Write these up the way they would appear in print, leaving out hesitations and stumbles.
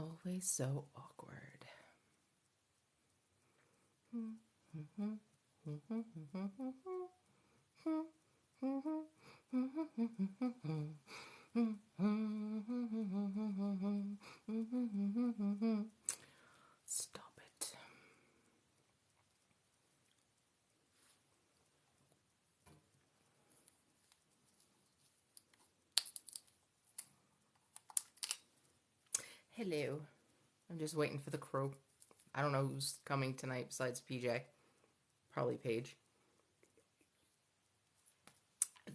always so awkward. Stop it. Hello. I'm just waiting for the crew. I don't know who's coming tonight besides PJ. Probably Paige.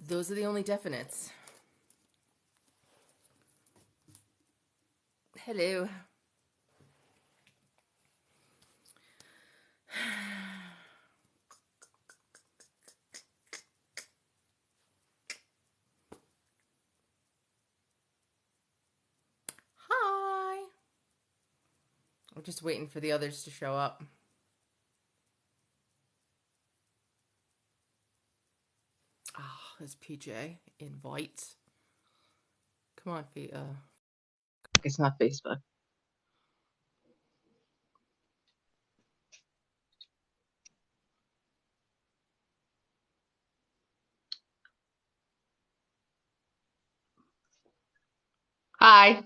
Those are the only definites. Hello. Hi. I'm just waiting for the others to show up. There's PJ. Invite. Come on, it's not Facebook. Hi.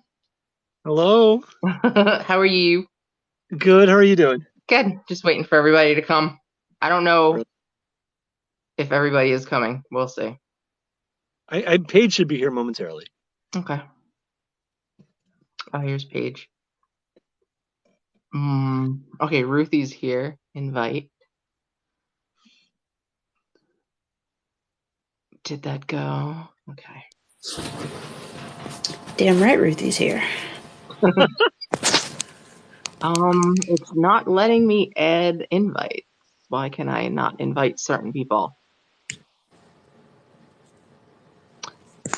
Hello. How are you? Good. How are you doing? Good. Just waiting for everybody to come. I don't know if everybody is coming. We'll see. Paige should be here momentarily. Okay. Oh, here's Paige. Okay, Ruthie's here. Invite. Did that go? Okay. Damn right Ruthie's here. It's not letting me add invites. Why can I not invite certain people?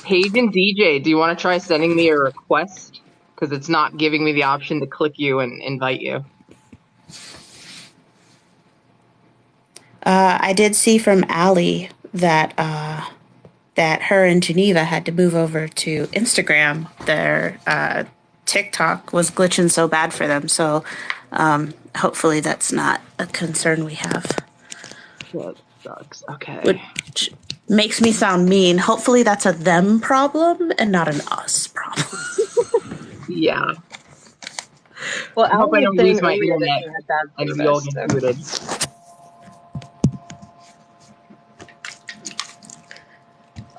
Paige and DJ, do you want to try sending me a request? Because it's not giving me the option to click you and invite you. I did see from Allie that that her and Geneva had to move over to Instagram. Their TikTok was glitching so bad for them. So hopefully that's not a concern we have. That sucks. Okay. Which makes me sound mean. Hopefully that's a them problem and not an us problem. Yeah. Well, I hope I don't lose my internet and we all get booted.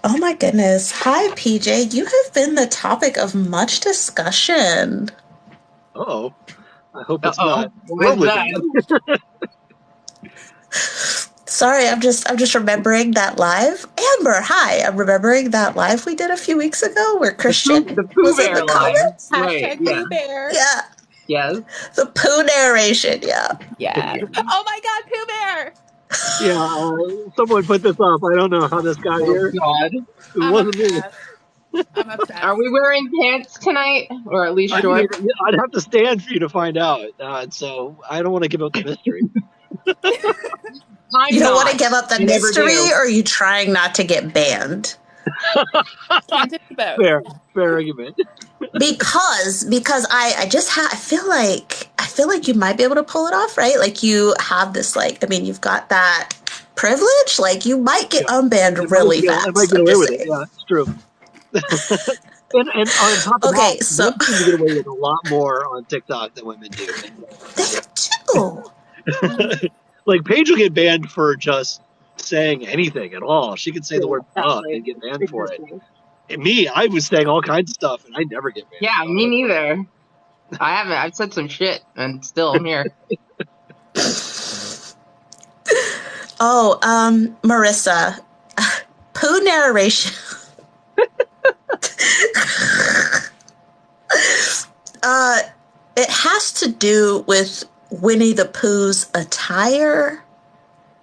Oh my goodness. Hi, PJ. You have been the topic of much discussion. Uh-oh. I hope it's not. Sorry, I'm just remembering that live. Amber, hi. I'm remembering that live we did a few weeks ago where Christian was in the comments. Right, yeah. Pooh Bear. Yeah. Yes. The Pooh narration, yeah. Yeah. Oh my God, Pooh Bear! Yeah, someone put this up. I don't know how this got here. God. It wasn't me. I'm upset. Are we wearing pants tonight? Or at least shorts? I'd have to stand for you to find out. So I don't want to give up the mystery. You don't want to give up the mystery, or are you trying not to get banned? Can't do both. Fair argument. Because I feel like you might be able to pull it off, right? Like you have this, you've got that privilege. Like you might get unbanned really fast. I might get away with it. Yeah, it's true. and on top of that, so men seem to get away with a lot more on TikTok than women do. They do. Like Paige will get banned for just saying anything at all. She could say the word "fuck" and get banned for it. And me, I was saying all kinds of stuff, and I never get banned. Yeah, me neither. I haven't. I've said some shit, and still I'm here. Marissa, Pooh narration. It has to do with Winnie the Pooh's attire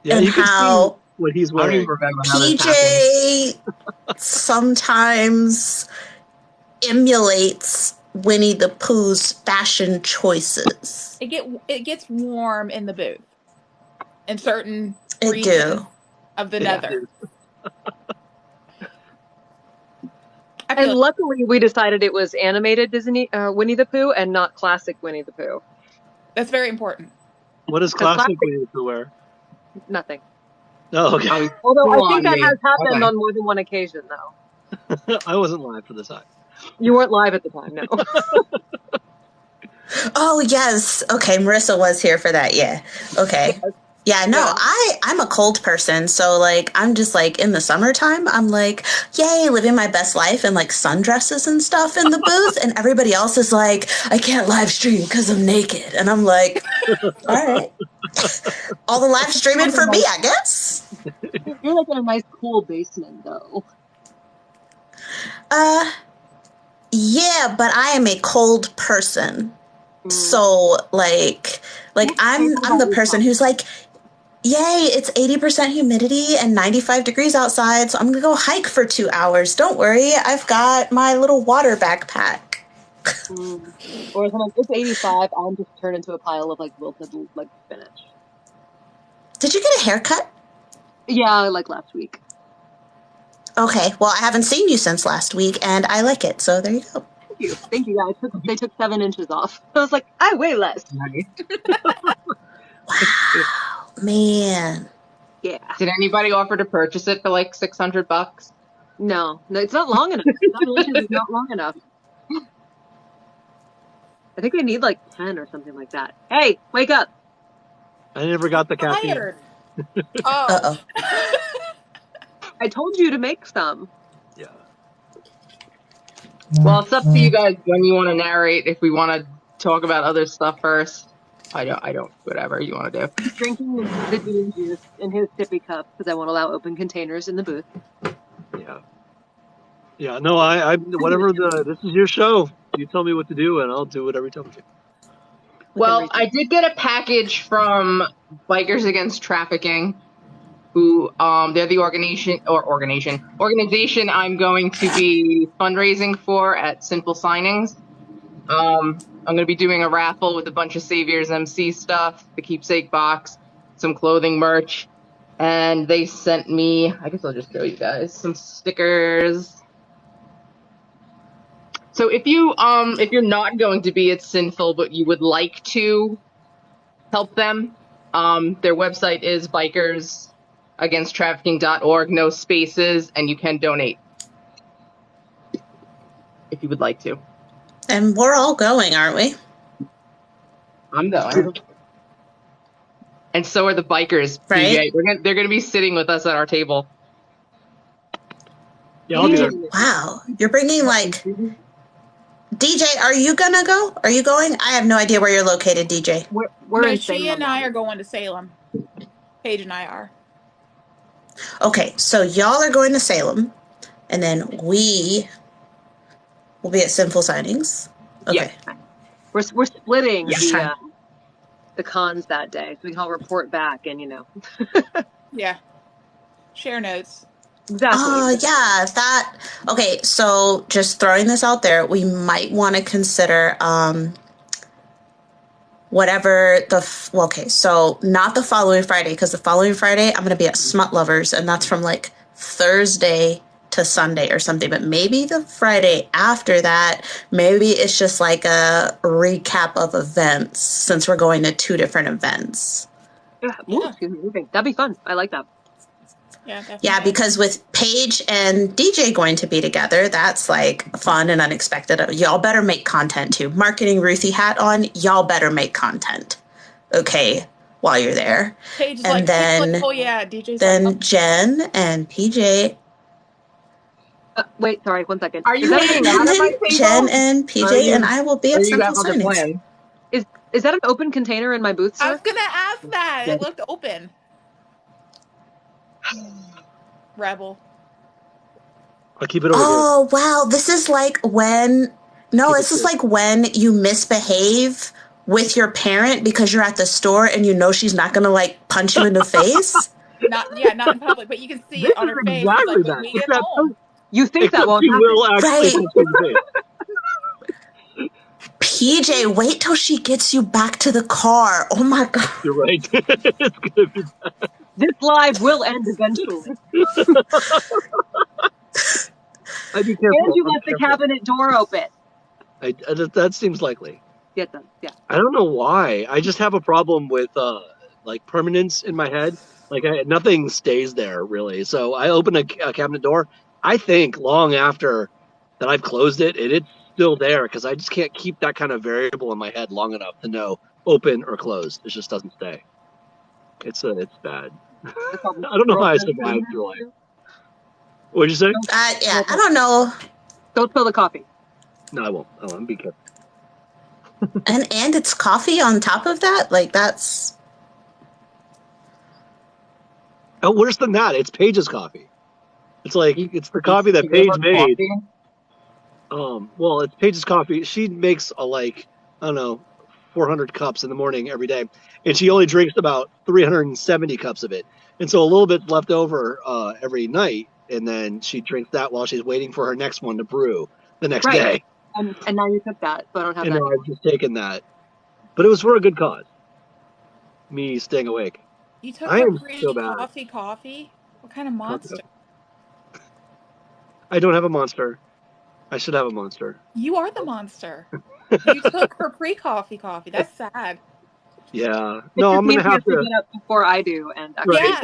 and how what he's wearing. PJ sometimes emulates Winnie the Pooh's fashion choices. It gets warm in the booth in certain regions of the nether. I And luckily, we decided it was animated Disney Winnie the Pooh and not classic Winnie the Pooh. That's very important. What does classic Winnie the Pooh wear? Nothing. Oh, okay. Although I Cool think on that me. has happened Okay. on more than one occasion, though. I wasn't live for the time. You weren't live at the time, no. Oh, yes. Okay, Marissa was here for that. Yeah. Okay. Yeah, no, I'm a cold person. So, like, I'm just, like, in the summertime, I'm like, yay, living my best life in, like, sundresses and stuff in the booth. And everybody else is like, I can't live stream because I'm naked. And I'm like, all right. All the live streaming for me, I guess. You're like in a nice cool basement, though. Yeah, but I am a cold person. So, like I'm the person who's like, yay, it's 80% humidity and 95 degrees outside, so I'm gonna go hike for 2 hours. Don't worry, I've got my little water backpack. Or if it's 85, I'm just turned into a pile of like wilted like spinach. Did you get a haircut? Yeah, like last week. Okay, well, I haven't seen you since last week, and I like it, so there you go. Thank you. Yeah, they took 7 inches off. I was like, I weigh less. Nice. Wow, man. Yeah. Did anybody offer to purchase it for like $600? No, it's not long enough. 7 inches is not long enough. I think they need like 10 or something like that. Hey, wake up! I never got the caffeine. Tired. Uh-oh. I told you to make some. Yeah. Well, it's up to you guys when you want to narrate. If we want to talk about other stuff first, I don't. Whatever you want to do. Drinking the bean juice in his sippy cup because I won't allow open containers in the booth. Yeah. Yeah. No, I whatever this is your show. You tell me what to do, and I'll do whatever you tell me to. Well, I did get a package from Bikers Against Trafficking, who they're the organization I'm going to be fundraising for at Simple Signings. I'm going to be doing a raffle with a bunch of Saviors MC stuff, the keepsake box, some clothing merch, and they sent me, I guess I'll just show you guys, some stickers. So if you're not going to be at Sinful, but you would like to help them, their website is bikersagainsttrafficking.org, no spaces, and you can donate if you would like to. And we're all going, aren't we? I'm going. And so are the bikers, right? DJ. They're going to be sitting with us at our table. Yeah, I'll be there. Wow, you're bringing like... DJ, are you gonna go? Are you going? I have no idea where you're located, DJ. We're in she and I are going to Salem. Paige and I are. Okay, so y'all are going to Salem, and then we will be at Sinful Signings. Okay. Yeah. We're splitting the cons that day, so we can all report back and, you know. Yeah. Share notes. Exactly. Yeah, that... Okay, so just throwing this out there, we might want to consider whatever the... okay, so not the following Friday, because the following Friday I'm going to be at Smut Lovers, and that's from like Thursday to Sunday or something, but maybe the Friday after that, maybe it's just like a recap of events, since we're going to 2 different events. Ooh, excuse me. Okay. That'd be fun. I like that. Yeah, definitely. Yeah, because with Paige and DJ going to be together, that's like fun and unexpected. Y'all better make content too. Marketing Ruthie hat on, y'all better make content. Okay, while you're there. Paige is and like, then, oh yeah, DJ's then like, oh. Jen and PJ. Wait, sorry, 1 second. Are you hanging out at my table? Jen and PJ and I will be at Simple Signings. Is that an open container in my booth, sir? I was gonna ask that. It looked open. Rebel. I'll keep it over Oh, wow. This is like when... No, this is like when you misbehave with your parent because you're at the store and you know she's not going to, like, punch you in the face. Not in public, but you can see it on her face. Exactly Like, that. when we get home. You think that won't happen. will actually punch you in the face. PJ, wait till she gets you back to the car. Oh, my God. You're right. It's going to be bad. This live will end eventually. I'd be careful. And you left the cabinet door open. That seems likely. Yeah, it does. Yeah. I don't know why. I just have a problem with like permanence in my head. Like nothing stays there really. So I open a cabinet door. I think long after that I've closed it, it's still there because I just can't keep that kind of variable in my head long enough to know open or closed. It just doesn't stay. It's bad. I don't know how I survived through life. What'd you say? Yeah, I don't know. Don't spill the coffee. No, I won't. I'm be careful. And it's coffee on top of that? Like, that's... Oh, worse than that. It's Paige's coffee. It's like, it's the coffee that Paige made. Well, it's Paige's coffee. She makes I don't know, 400 cups in the morning every day. And she only drinks about 370 cups of it. And so a little bit left over every night. And then she drinks that while she's waiting for her next one to brew the next day. And now you took that, so I don't have that anymore. I've just taken that. But it was for a good cause. Me staying awake. You took a pre-coffee coffee? What kind of monster? I don't have a monster. I should have a monster. You are the monster. You took her pre-coffee coffee. That's sad. Yeah. No, I'm going to have to get up before I do. And yeah.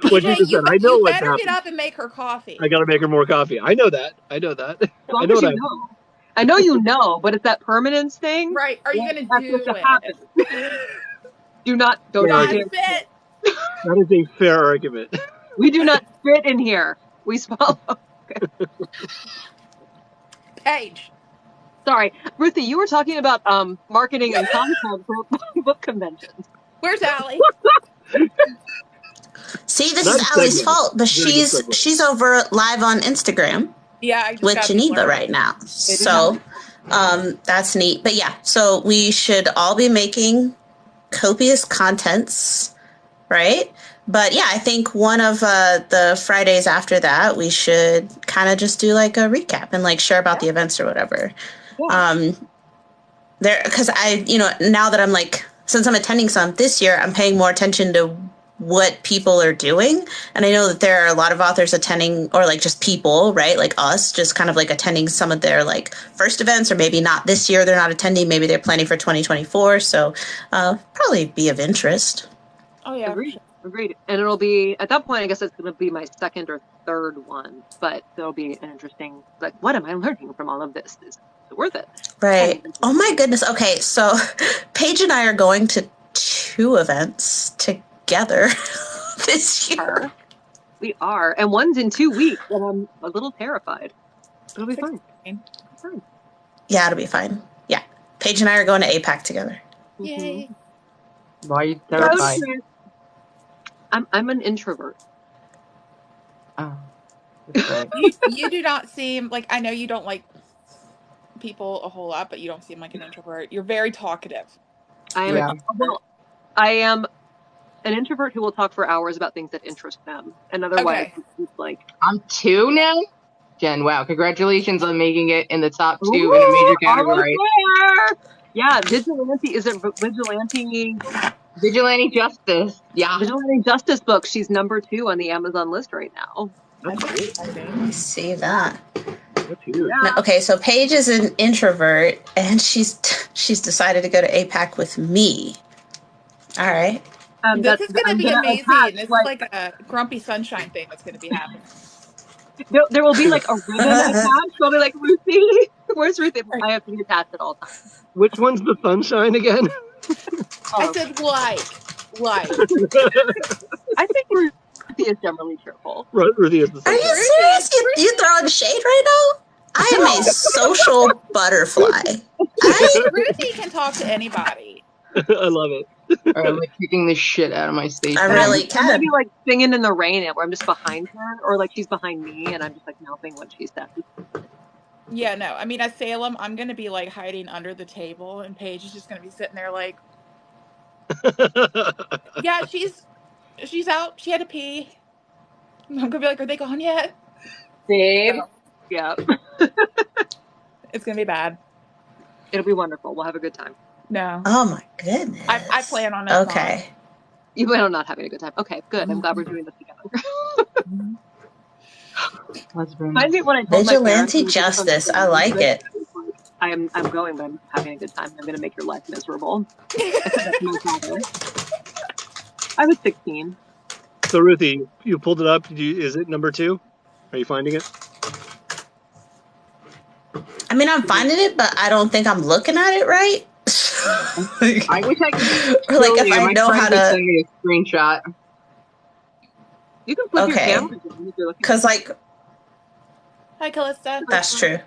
What you just said. I know what's happening. You better get up and make her coffee. I got to make her more coffee. I know that. I know you know, but it's that permanence thing. Right. Are you going to do it? Do not go down. Spit. That is a fair argument. We do not spit in here. We swallow. Paige. Sorry. Ruthie, you were talking about marketing and content for book conventions. Where's Allie? See, this is Allie's fault, but she's over live on Instagram. Yeah, with Geneva right now. So that's neat. But yeah, so we should all be making copious contents, right? But yeah, I think one of the Fridays after that, we should kind of just do like a recap and like share about the events or whatever. Yeah. Because now that I'm like, since I'm attending some this year, I'm paying more attention to what people are doing. And I know that there are a lot of authors attending, or like just people, right? Like us, just kind of like attending some of their like first events, or maybe not this year, they're not attending. Maybe they're planning for 2024. So probably be of interest. Oh, yeah. Agreed. And it'll be, at that point, I guess it's going to be my second or third one, but it'll be an interesting, like, what am I learning from all of this? Is it worth it? Right. Oh my goodness. Okay. So Paige and I are going to 2 events together this year. We are. And one's in 2 weeks, and I'm a little terrified. It'll be fine. Yeah, it'll be fine. Yeah. Paige and I are going to APAC together. Yay. Why are you terrified? I'm an introvert. Oh. You do not seem like, I know you don't like people a whole lot, but you don't seem like an introvert. You're very talkative. I am an introvert who will talk for hours about things that interest them. And otherwise, it's like... I'm 2 now? Jen, wow. Congratulations on making it in the top 2 in a major category. Yeah, Vigilante. Is it Vigilante? Vigilante Justice. Yeah. Vigilante Justice book. She's number 2 on the Amazon list right now. Let's see that. Yeah. Okay, so Paige is an introvert, and she's decided to go to APAC with me. All right. This is going to be amazing. This is like a Grumpy Sunshine thing that's going to be happening. There will be like a ribbon attached. She'll be like, Ruthie, where's Ruthie? I have to be attached at all times. Which one's the sunshine again? I said like. I think Ruthie is generally cheerful. Ruthie is the sunshine. Are you serious? You throwing shade right now? I am a social butterfly. Ruthie can talk to anybody. I love it. I'm like kicking the shit out of my station. I really can. I'm gonna be like singing in the rain, where I'm just behind her, or like she's behind me, and I'm just like mouthing what she said. Yeah, no. I mean, at Salem, I'm gonna be like hiding under the table, and Paige is just gonna be sitting there like, yeah, she's out. She had to pee. I'm gonna be like, are they gone yet? Babe. Yeah. It's gonna be bad. It'll be wonderful. We'll have a good time. No. Oh my goodness. I plan on it. Okay. You plan on not having a good time. Okay, good. I'm glad we're doing this together. Reminds me when I told my parents Vigilante justice. I like it. I'm going, but I'm having a good time. I'm going to make your life miserable. I said that to my father. I was 16. So Ruthie, you pulled it up. Is it number 2? Are you finding it? I mean, I'm finding it, but I don't think I'm looking at it right. I wish I could. Or like if I my know friend how could to. send me a screenshot. You can flip your Okay. camera down if you're looking. Because like Hi, Callista. that's true.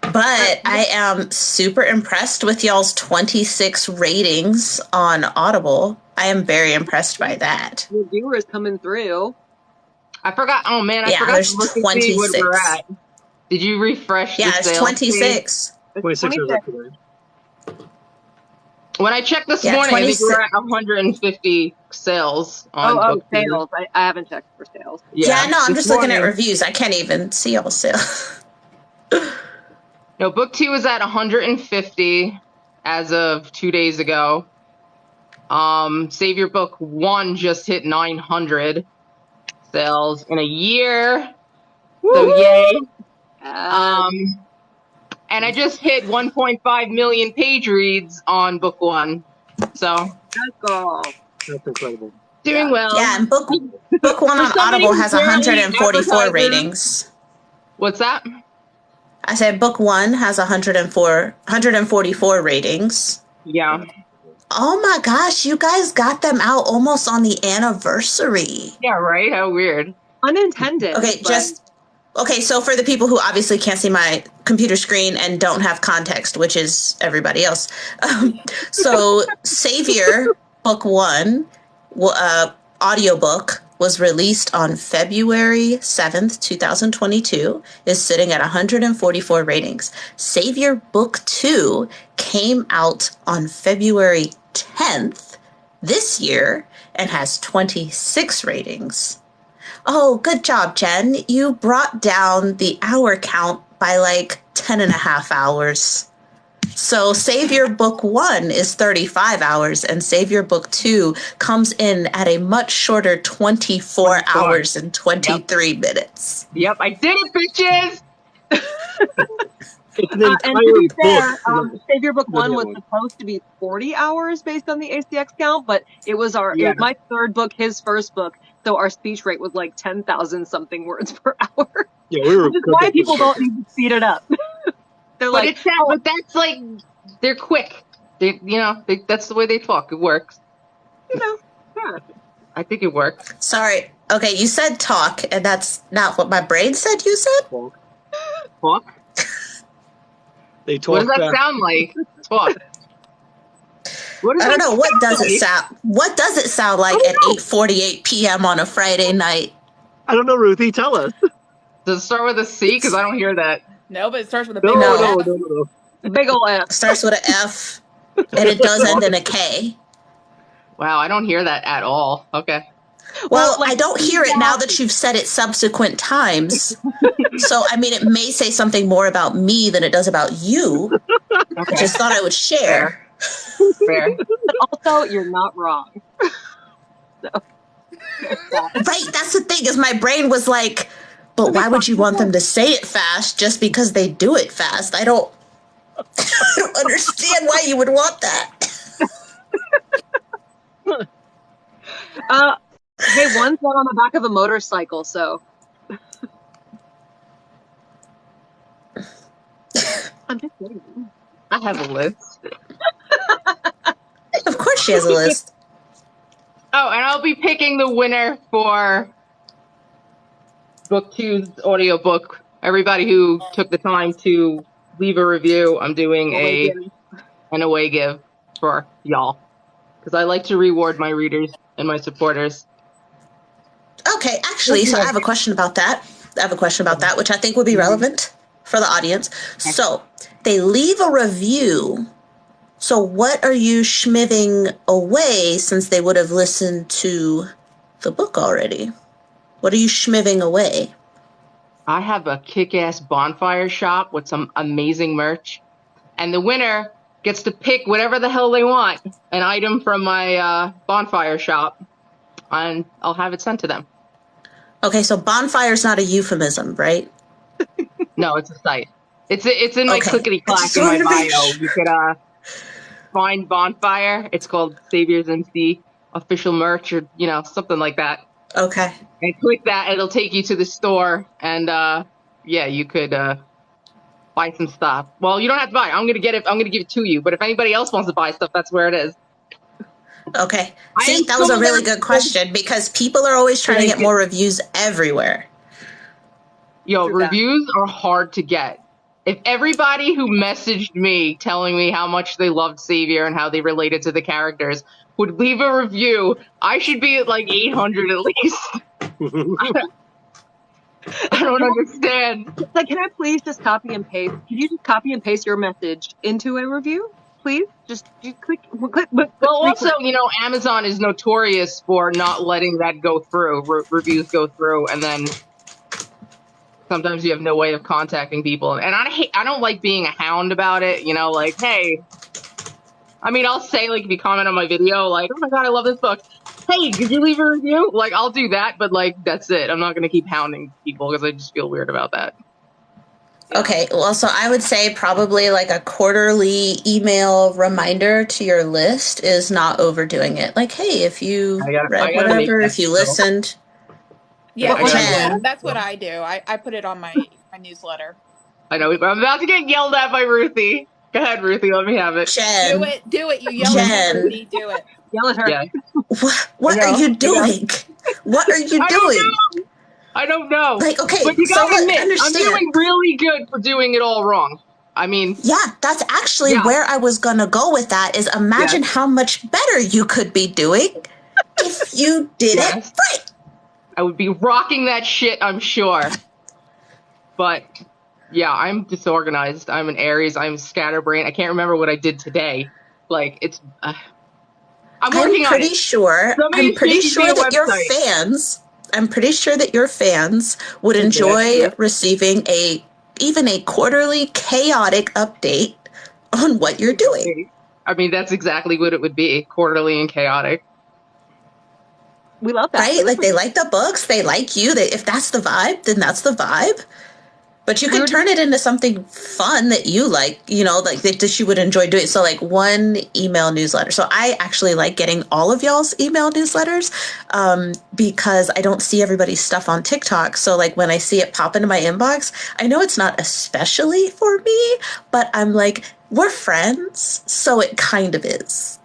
But I am super impressed with y'all's 26 ratings on Audible. I am very impressed by that. Your viewers coming through. I forgot. Oh man, I forgot there's to look and see what 26. we're at. Did you refresh the Yeah, it's sales 26. 26 is up today. page? When I checked this Yeah, morning, I think 26. we're at 150 sales on book two. Sales. I haven't checked for sales. Yeah, no, I'm this just looking at morning- reviews. I can't even see all sales. No, book 2 is at 150 as of 2 days ago. Savior book 1 just hit 900 sales in a year. So yay. And I just hit 1.5 million page reads on book 1. So Let's go. That's incredible. doing well. Yeah, and book 1 on somebody Audible who has barely 144 advertises- ratings. What's that? I said book 1 has 144 ratings. Yeah. Oh my gosh, you guys got them out almost on the anniversary. Yeah, right? How weird. Unintended. Okay, but so for the people who obviously can't see my computer screen and don't have context, which is everybody else. So Savior book 1 audiobook was released on February 7th, 2022, is sitting at 144 ratings. Savior book 2 came out on February 10th this year and has 26 ratings. Oh, good job, Jen. You brought down the hour count by like 10 and a half hours. So Savior Book 1 is 35 hours, and Savior Book 2 comes in at a much shorter 24 hours and 23 minutes. Yep, I did it, bitches! It's an and to be fair, book. Savior Book 1 was supposed to be 40 hours based on the ACX count, but it was it was my third book, his first book, so our speech rate was like 10,000 something words per hour. Yeah, we were. Which is why people don't need to speed it up. They're But like, but that's like, they're quick. That's the way they talk. It works. yeah. I think it works. Sorry. Okay, you said talk, and that's not what my brain said you said? Talk? They talk. What does that sound like? Talk. I don't know. What does it sound like at 8:48 p.m. on a Friday night? I don't know, Ruthie. Tell us. Does it start with a C? Because I don't hear that. No, but it starts with a big No. Big ol' F. Starts with an F, and it does end in a K. Wow, I don't hear that at all. Okay. Well, I don't hear it now that you've said it subsequent times. So, I mean, it may say something more about me than it does about you. Okay. I just thought I would share. Fair. But also, you're not wrong. Right, that's the thing, is my brain was like, but why would you want them to say it fast just because they do it fast? I don't understand why you would want that. Hey, one's not on the back of a motorcycle, so. I'm just kidding. I have a list. Of course she has a list. Oh, and I'll be picking the winner for Book 2's audiobook. Everybody who took the time to leave a review, I'm doing an away give for y'all. Because I like to reward my readers and my supporters. Okay, actually, so I have a question about that. Which I think would be relevant for the audience. So, they leave a review. So what are you schmiving away since they would have listened to the book already? What are you schmiving away? I have a kick-ass bonfire shop with some amazing merch. And the winner gets to pick whatever the hell they want, an item from my bonfire shop, and I'll have it sent to them. Okay, so bonfire's not a euphemism, right? No, it's a site. It's in my Okay. clickety clack in my bio. You could find bonfire. It's called Saviors MC official merch, or something like that. Okay. And click that, it'll take you to the store, and you could buy some stuff. Well, you don't have to buy it. I'm gonna give it to you. But if anybody else wants to buy stuff, that's where it is. Okay. See, that was a really good question because people are always trying to get more reviews everywhere. Yo, reviews are hard to get. If everybody who messaged me telling me how much they loved Savior and how they related to the characters would leave a review, I should be at like 800 at least. I don't understand. Like, can I please just copy and paste? Can you just copy and paste your message into a review, please? Just click. Well, also, Amazon is notorious for not letting that go through. Reviews go through, and then sometimes you have no way of contacting people. And I don't like being a hound about it. Like, hey. I mean, I'll say, like, if you comment on my video, like, oh my god, I love this book. Hey, did you leave a review? Like, I'll do that, but, like, that's it. I'm not going to keep hounding people because I just feel weird about that. Okay, well, so I would say probably like a quarterly email reminder to your list is not overdoing it. Like, hey, if you read whatever, if you listened. Yeah, that's what I do. I put it on my newsletter. I know, I'm about to get yelled at by Ruthie. Go ahead, Ruthie, let me have it. Jen. Do it. You yell at her, Ruthie. Do it. Yell at her. Yeah. What are you doing? What are you doing? I don't know. Like, okay, but you gotta admit, understand. I'm doing really good for doing it all wrong. I mean... Yeah, that's actually where I was gonna go with that, is imagine how much better you could be doing if you did it right. I would be rocking that shit, I'm sure. But... yeah, I'm disorganized. I'm an Aries. I'm scatterbrained. I can't remember what I did today. Like, it's... I'm working on it. I'm pretty sure that your fans... I'm pretty sure that your fans would enjoy receiving even a quarterly chaotic update on what you're doing. I mean, that's exactly what it would be. Quarterly and chaotic. We love that. Right? Like, they like the books. They like you. If that's the vibe, then that's the vibe. But you can turn it into something fun that you like, like that you would enjoy doing. So like one email newsletter. So I actually like getting all of y'all's email newsletters because I don't see everybody's stuff on TikTok. So like when I see it pop into my inbox, I know it's not especially for me, but I'm like, we're friends. So it kind of is.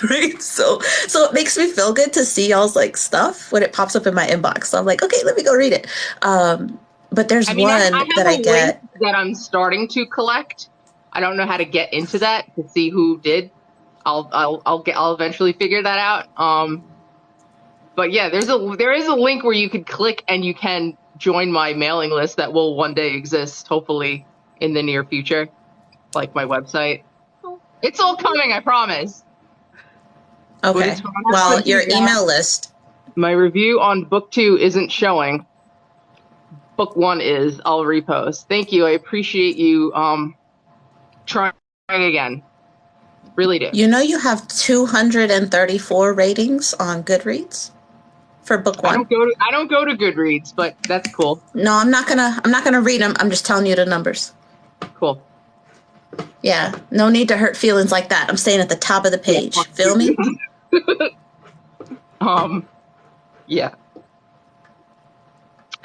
Right? So it makes me feel good to see y'all's like stuff when it pops up in my inbox. So I'm like, okay, let me go read it. But there's one that I get that I'm starting to collect. I don't know how to get into that to see who did. I'll eventually figure that out. But yeah, there is a link where you could click and you can join my mailing list that will one day exist, hopefully in the near future, like my website. It's all coming, I promise. Okay. Well, your email list. My review on book 2 isn't showing. Book 1 is. I'll repost. Thank you. I appreciate you trying again. Really do. You have 234 ratings on Goodreads for book 1. I don't go to Goodreads, but that's cool. No, I'm not gonna read them. I'm just telling you the numbers. Cool. Yeah. No need to hurt feelings like that. I'm staying at the top of the page. Feel me? Yeah.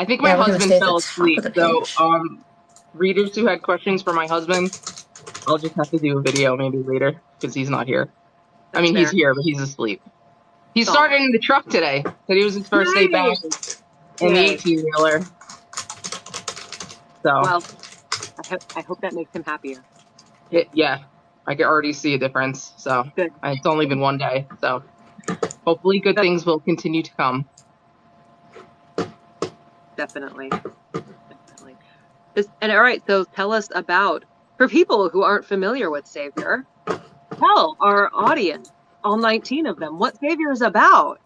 I think my husband fell asleep, so readers who had questions for my husband, I'll just have to do a video maybe later, because he's not here. I mean, he's here, but he's asleep. He started in the truck today. Said it was his first day back in the 18-wheeler. So, well, I hope that makes him happier. Yeah, I can already see a difference. So, it's only been one day, so hopefully good things will continue to come. Definitely. And all right, so tell us about, for people who aren't familiar with Savior, tell our audience, all 19 of them, what Savior is about.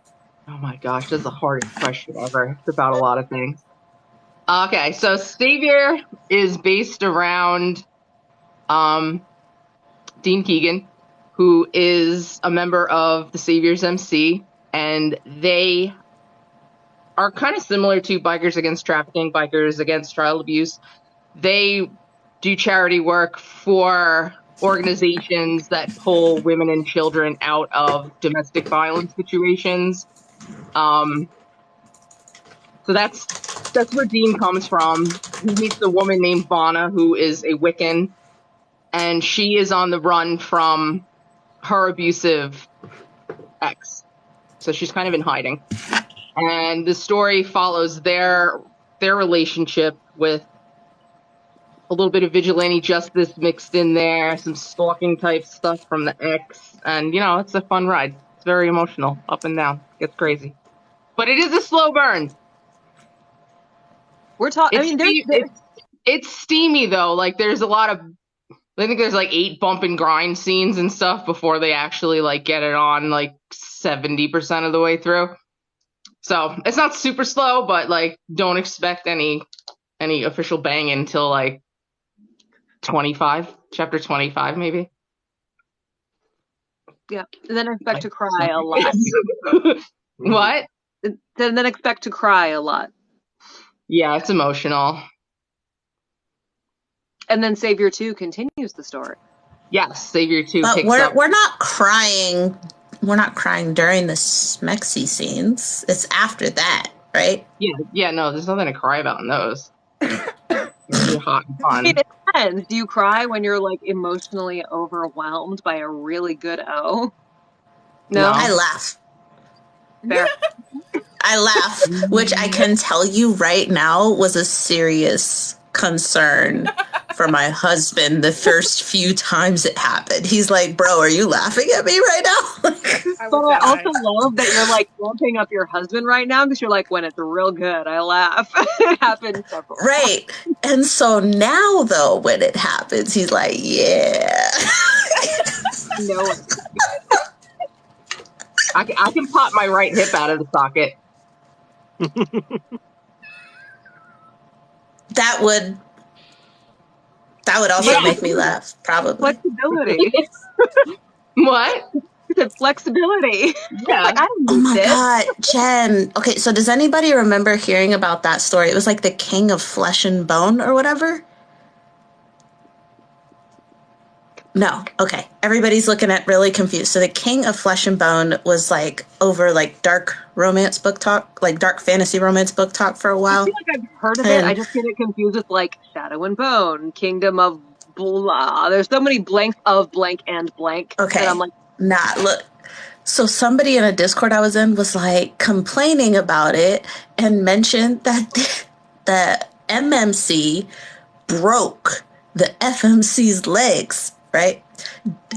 Oh my gosh, that's the hardest question ever. It's about a lot of things. Okay, so Savior is based around Dean Keegan, who is a member of the Saviors MC, and they are kind of similar to Bikers Against Trafficking, Bikers Against Child Abuse. They do charity work for organizations that pull women and children out of domestic violence situations. So that's where Dean comes from. He meets a woman named Vana, who is a Wiccan, and she is on the run from her abusive ex. So she's kind of in hiding. And the story follows their relationship with a little bit of vigilante justice mixed in there, some stalking type stuff from the ex, and it's a fun ride. It's very emotional, up and down, gets crazy, but it is a slow burn. We're talking. I mean, it's steamy though. Like there's a lot of, I think there's like 8 bump and grind scenes and stuff before they actually like get it on like 70% of the way through. So it's not super slow, but like don't expect any official banging until like chapter 25 maybe. Yeah, and then expect to cry a lot. What? Then expect to cry a lot. Yeah, it's emotional. And then Savior 2 continues the story. Yes, Savior 2 but picks up. We're not crying. We're not crying during the smexy scenes. It's after that, right? Yeah, no, there's nothing to cry about in those. It's hot and fun. It depends. Do you cry when you're like emotionally overwhelmed by a really good O? No, I laugh. Fair. I laugh, which I can tell you right now was a serious concern for my husband the first few times it happened. He's like, bro, are you laughing at me right now? But I also love that you're like ramping up your husband right now because you're like, when it's real good, I laugh. It happens several right. And so now, though, when it happens, he's like, yeah. No. I can pop my right hip out of the socket. That would also make me laugh, probably. Flexibility. What? You said flexibility. Yeah. Like, I don't oh need my this. God, Jen. Okay, so does anybody remember hearing about that story? It was like the King of Flesh and Bone or whatever. No. Okay. Everybody's looking at really confused. So the King of Flesh and Bone was like over like dark romance book talk, like dark fantasy romance book talk for a while. I feel like I've heard of it. I just get it confused with like Shadow and Bone, Kingdom of blah. There's so many blanks of blank and blank. Okay. That I'm like, look. So somebody in a Discord I was in was like complaining about it and mentioned that the MMC broke the FMC's legs. Right?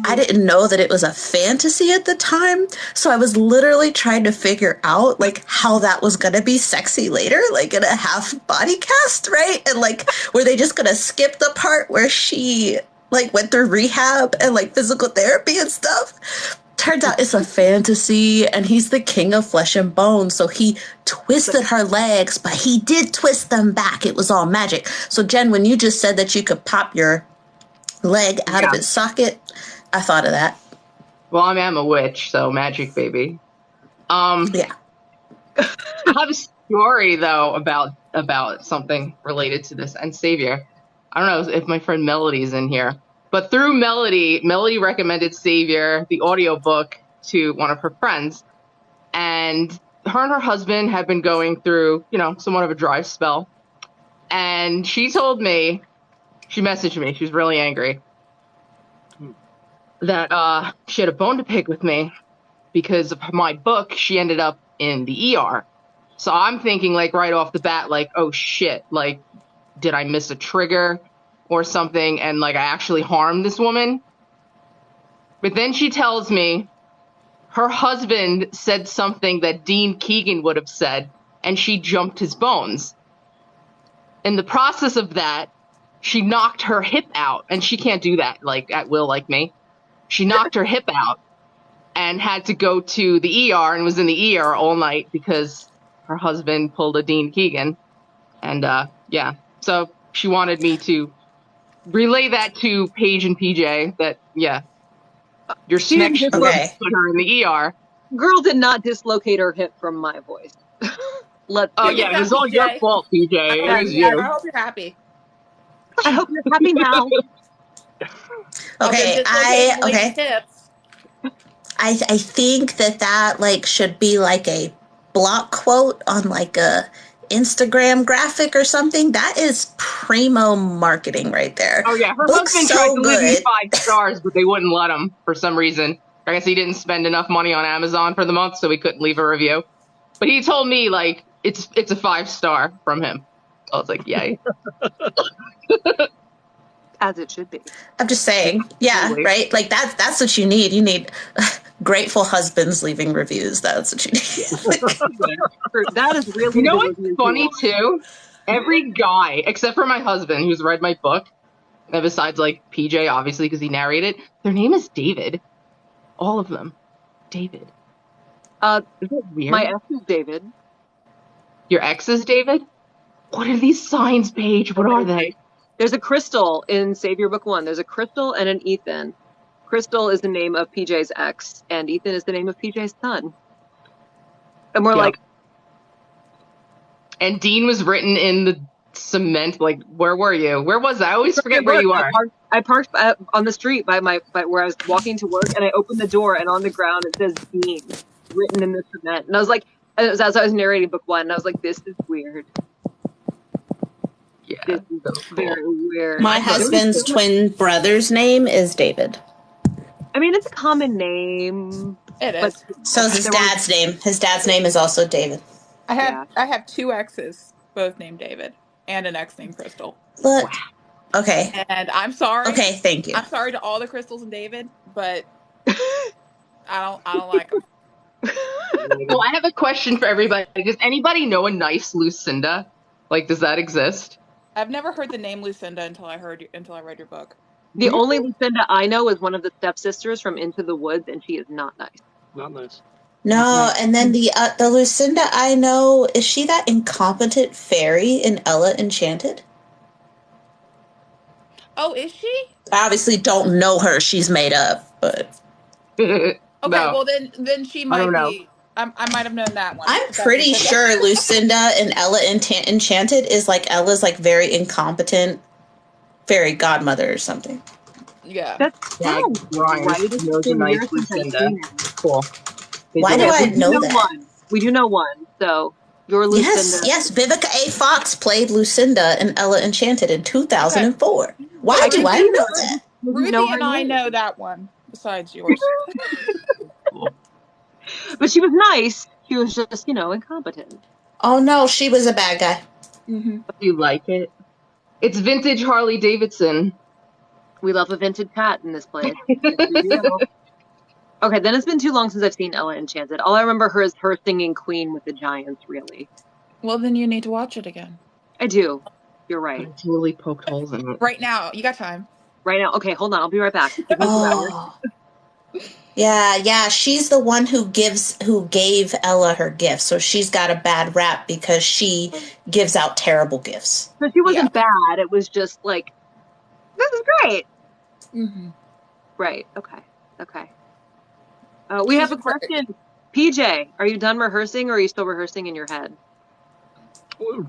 I didn't know that it was a fantasy at the time. So I was literally trying to figure out like how that was going to be sexy later, like in a half body cast, right? And like, were they just going to skip the part where she like went through rehab and like physical therapy and stuff? Turns out it's a fantasy and he's the King of Flesh and Bone. So he twisted her legs, but he did twist them back. It was all magic. So Jen, when you just said that you could pop your leg out of its socket, I thought of that. Well, I am a witch, so magic, baby. Yeah. I have a story though about something related to this and Savior. I don't know if my friend Melody is in here, but through Melody recommended Savior, the audiobook, to one of her friends, and her and her husband had been going through, somewhat of a dry spell, and she told me. She messaged me. She was really angry that she had a bone to pick with me because of my book. She ended up in the ER. So I'm thinking like right off the bat, like, oh shit, like, did I miss a trigger or something? And like, I actually harmed this woman. But then she tells me her husband said something that Dean Keegan would have said, and she jumped his bones. In the process of that, she knocked her hip out, and she can't do that like at will like me. She knocked her hip out and had to go to the ER and was in the ER all night because her husband pulled a Dean Keegan. And so she wanted me to relay that to Paige and PJ that, Your C-section put her in the ER. Girl did not dislocate her hip from my voice. Oh yeah, it was all your fault, PJ. It was you. I hope you're happy. I hope you're happy now. Okay, I think that like should be like a block quote on like a Instagram graphic or something. That is primo marketing right there. Oh yeah, her husband tried to leave me 5 stars, but they wouldn't let him for some reason. I guess he didn't spend enough money on Amazon for the month, so he couldn't leave a review. But he told me like it's a 5-star from him. I was like, yay. As it should be. I'm just saying, yeah, right? Like that's what you need. You need grateful husbands leaving reviews. That's what you need. That is really. You know what's funny too? Every guy, except for my husband, who's read my book, and besides like PJ, obviously because he narrated, their name is David. All of them, David. Is that weird? My ex is David. Your ex is David? What are these signs, Paige? What are they? There's a Crystal in Savior Book 1. There's a Crystal and an Ethan. Crystal is the name of PJ's ex, and Ethan is the name of PJ's son. And we're like... And Dean was written in the cement. Like, where were you? Where was I? I always forget where you are. I parked on the street by where I was walking to work, and I opened the door, and on the ground it says Dean, written in the cement. And I was like, as I was narrating Book 1, and I was like, this is weird. Yeah, this is very weird. My husband's twin brother's name is David. I mean, it's a common name. It is. So is his dad's name. His dad's name is also David. I have 2 exes, both named David, and an ex named Crystal. Look. Okay. And I'm sorry. Okay, thank you. I'm sorry to all the Crystals and David, but I don't like them. Well, I have a question for everybody. Does anybody know a nice Lucinda? Like, does that exist? I've never heard the name Lucinda until I read your book. The only Lucinda I know is one of the stepsisters from Into the Woods, and she is not nice. Not nice. No, and then the Lucinda I know, is she that incompetent fairy in Ella Enchanted? Oh, is she? I obviously don't know her. She's made up, but... Okay, well then she might be... I might have known that one. I'm pretty sure Lucinda in Ella Enchanted is like Ella's like very incompetent fairy godmother or something. Yeah. That's right. Knows a nice Lucinda. Cool. Why do I know that? We do know one. So your Lucinda. Yes. Vivica A. Fox played Lucinda in Ella Enchanted in 2004. Okay. Why do I know that? Ruthie and I know that one. Besides yours. But she was nice. She was just, incompetent. Oh no, she was a bad guy. Mm-hmm. Do you like it? It's vintage Harley Davidson. We love a vintage cat in this place. Okay, then it's been too long since I've seen Ella Enchanted. All I remember her is her singing Queen with the Giants, really. Well, then you need to watch it again. I do. You're right. I totally poked holes in it. Right now. You got time. Right now. Okay, hold on. I'll be right back. Yeah. She's the one who gave Ella her gift. So she's got a bad rap because she gives out terrible gifts. So she wasn't bad. It was just like, this is great. Mm-hmm. Right. Okay. We have a question. PJ, are you done rehearsing, or are you still rehearsing in your head?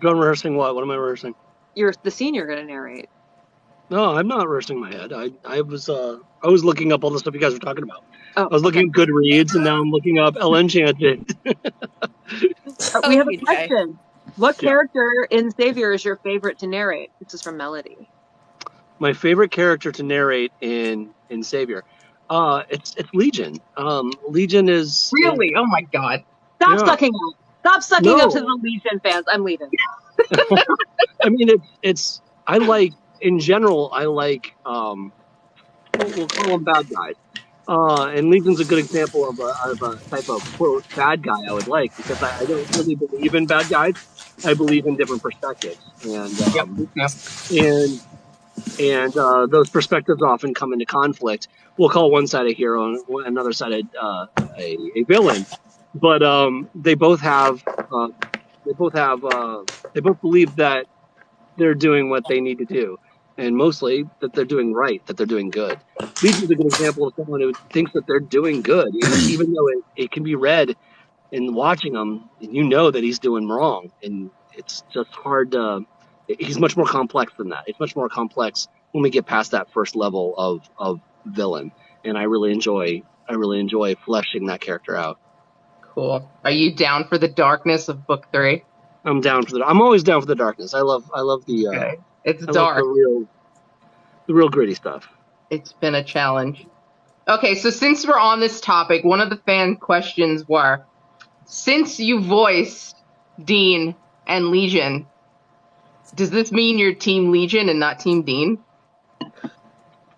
Done rehearsing what? What am I rehearsing? You're the scene you're going to narrate. No, I'm not rehearsing in my head. I was looking up all the stuff you guys were talking about. Oh, I was looking at Goodreads, and now I'm looking up Ella Enchanted. We have a question. What character in Savior is your favorite to narrate? This is from Melody. My favorite character to narrate in Savior, it's Legion. Legion is really. Oh my god! Stop sucking up! Stop sucking up to the Legion fans. I'm leaving. I mean, it's. I like in general. I like. We'll call them bad guys. And Legion's a good example of a type of quote bad guy I would like, because I don't really believe in bad guys. I believe in different perspectives, and those perspectives often come into conflict. We'll call one side a hero and another side a villain, but they both believe that they're doing what they need to do. and mostly that they're doing right, that they're doing good. Legion's a good example of someone who thinks that they're doing good, even though it can be read in watching him, you know that he's doing wrong, and it's just hard to. He's much more complex than that. It's much more complex when we get past that first level of villain, and I really enjoy fleshing that character out. Cool. Are you down for the darkness of book 3? I'm down for I'm always down for the darkness. I love the. Okay. It's I dark. love the real gritty stuff. It's been a challenge. Okay, so since we're on this topic, one of the fan questions were, since you voiced Dean and Legion, does this mean you're Team Legion and not Team Dean?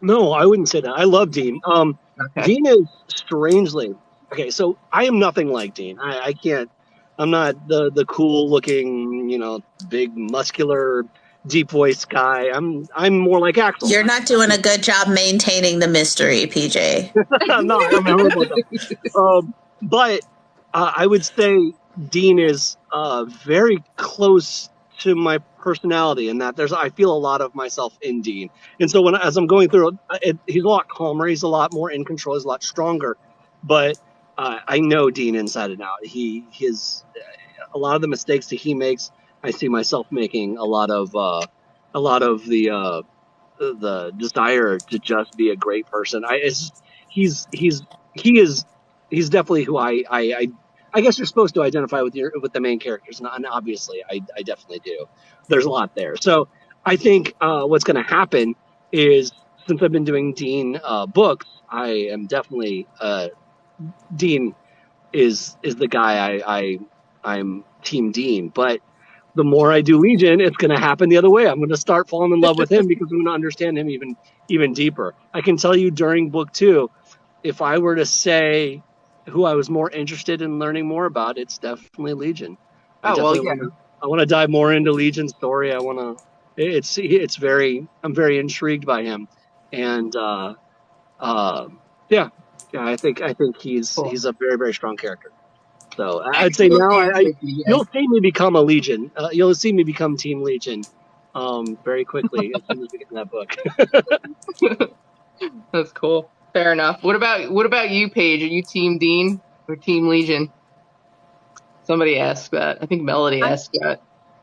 No, I wouldn't say that. I love Dean. Okay. Dean is strangely okay. So I am nothing like Dean. I can't. I'm not the cool looking, big muscular, deep voice guy. I'm more like Axel. You're not doing a good job maintaining the mystery, PJ. No, I'm horrible. But I would say Dean is very close to my personality, in that I feel a lot of myself in Dean. And so as I'm going through it, he's a lot calmer, he's a lot more in control, he's a lot stronger. But I know Dean inside and out. His a lot of the mistakes that he makes, I see myself making. A lot of the desire to just be a great person. He's definitely who I guess you're supposed to identify with the main characters, and obviously I definitely do. There's a lot there. So I think what's going to happen is, since I've been doing Dean books, I am definitely Dean is the guy I'm Team Dean. But the more I do Legion, it's going to happen the other way. I'm going to start falling in love with him because I'm going to understand him even deeper. I can tell you during book 2, if I were to say who I was more interested in learning more about, it's definitely Legion. I want to dive more into Legion's story. I'm very intrigued by him, and I think he's Cool. He's a very, very strong character. So I'd say now you'll see me become a Legion. You'll see me become Team Legion very quickly as soon as we get in that book. That's cool. Fair enough. What about you, Paige? Are you Team Dean or Team Legion? Somebody asked that. I think Melody asked that.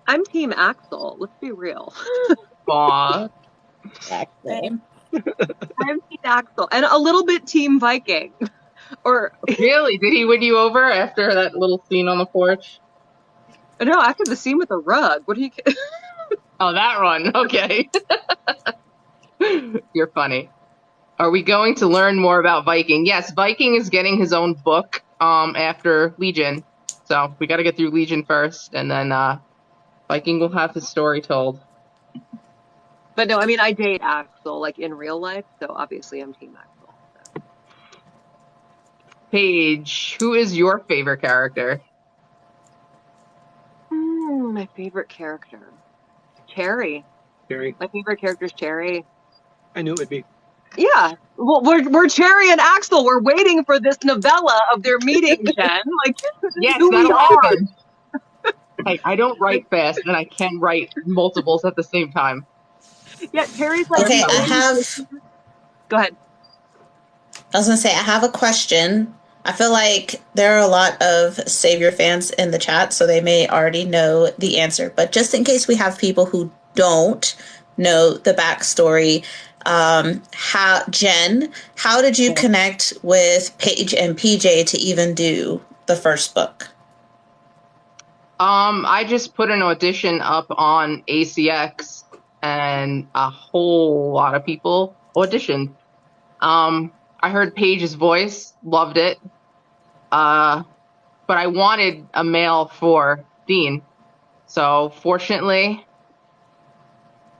I'm Team Axel. Let's be real. Aw. Exactly. I'm Team Axel, and a little bit Team Viking. Or Really? Did he win you over after that little scene on the porch? no, after the scene with the rug. What do you? Oh, that one. Okay. You're funny. Are we going to learn more about Viking? Yes, Viking is getting his own book after Legion. So we got to get through Legion first, and then Viking will have his story told. But no, I mean, I date Axel, like in real life, so obviously I'm Team Axel. So. Paige, who is your favorite character? My favorite character? Cherry. Cherry. My favorite character is Cherry. I knew it would be. Yeah. Well, we're Cherry and Axel. We're waiting for this novella of their meeting, Jen. Like, yes, who we are. Hey, I don't write fast, and I can write multiples at the same time. Yeah, Cherry's like... Okay, Go ahead. I was going to say, I have a question. I feel like there are a lot of Savior fans in the chat, so they may already know the answer. But just in case we have people who don't know the backstory, Jen, how did you connect with Paige and PJ to even do the first book? I just put an audition up on ACX, and a whole lot of people auditioned. I heard Paige's voice, loved it. But I wanted a male for Dean. So fortunately,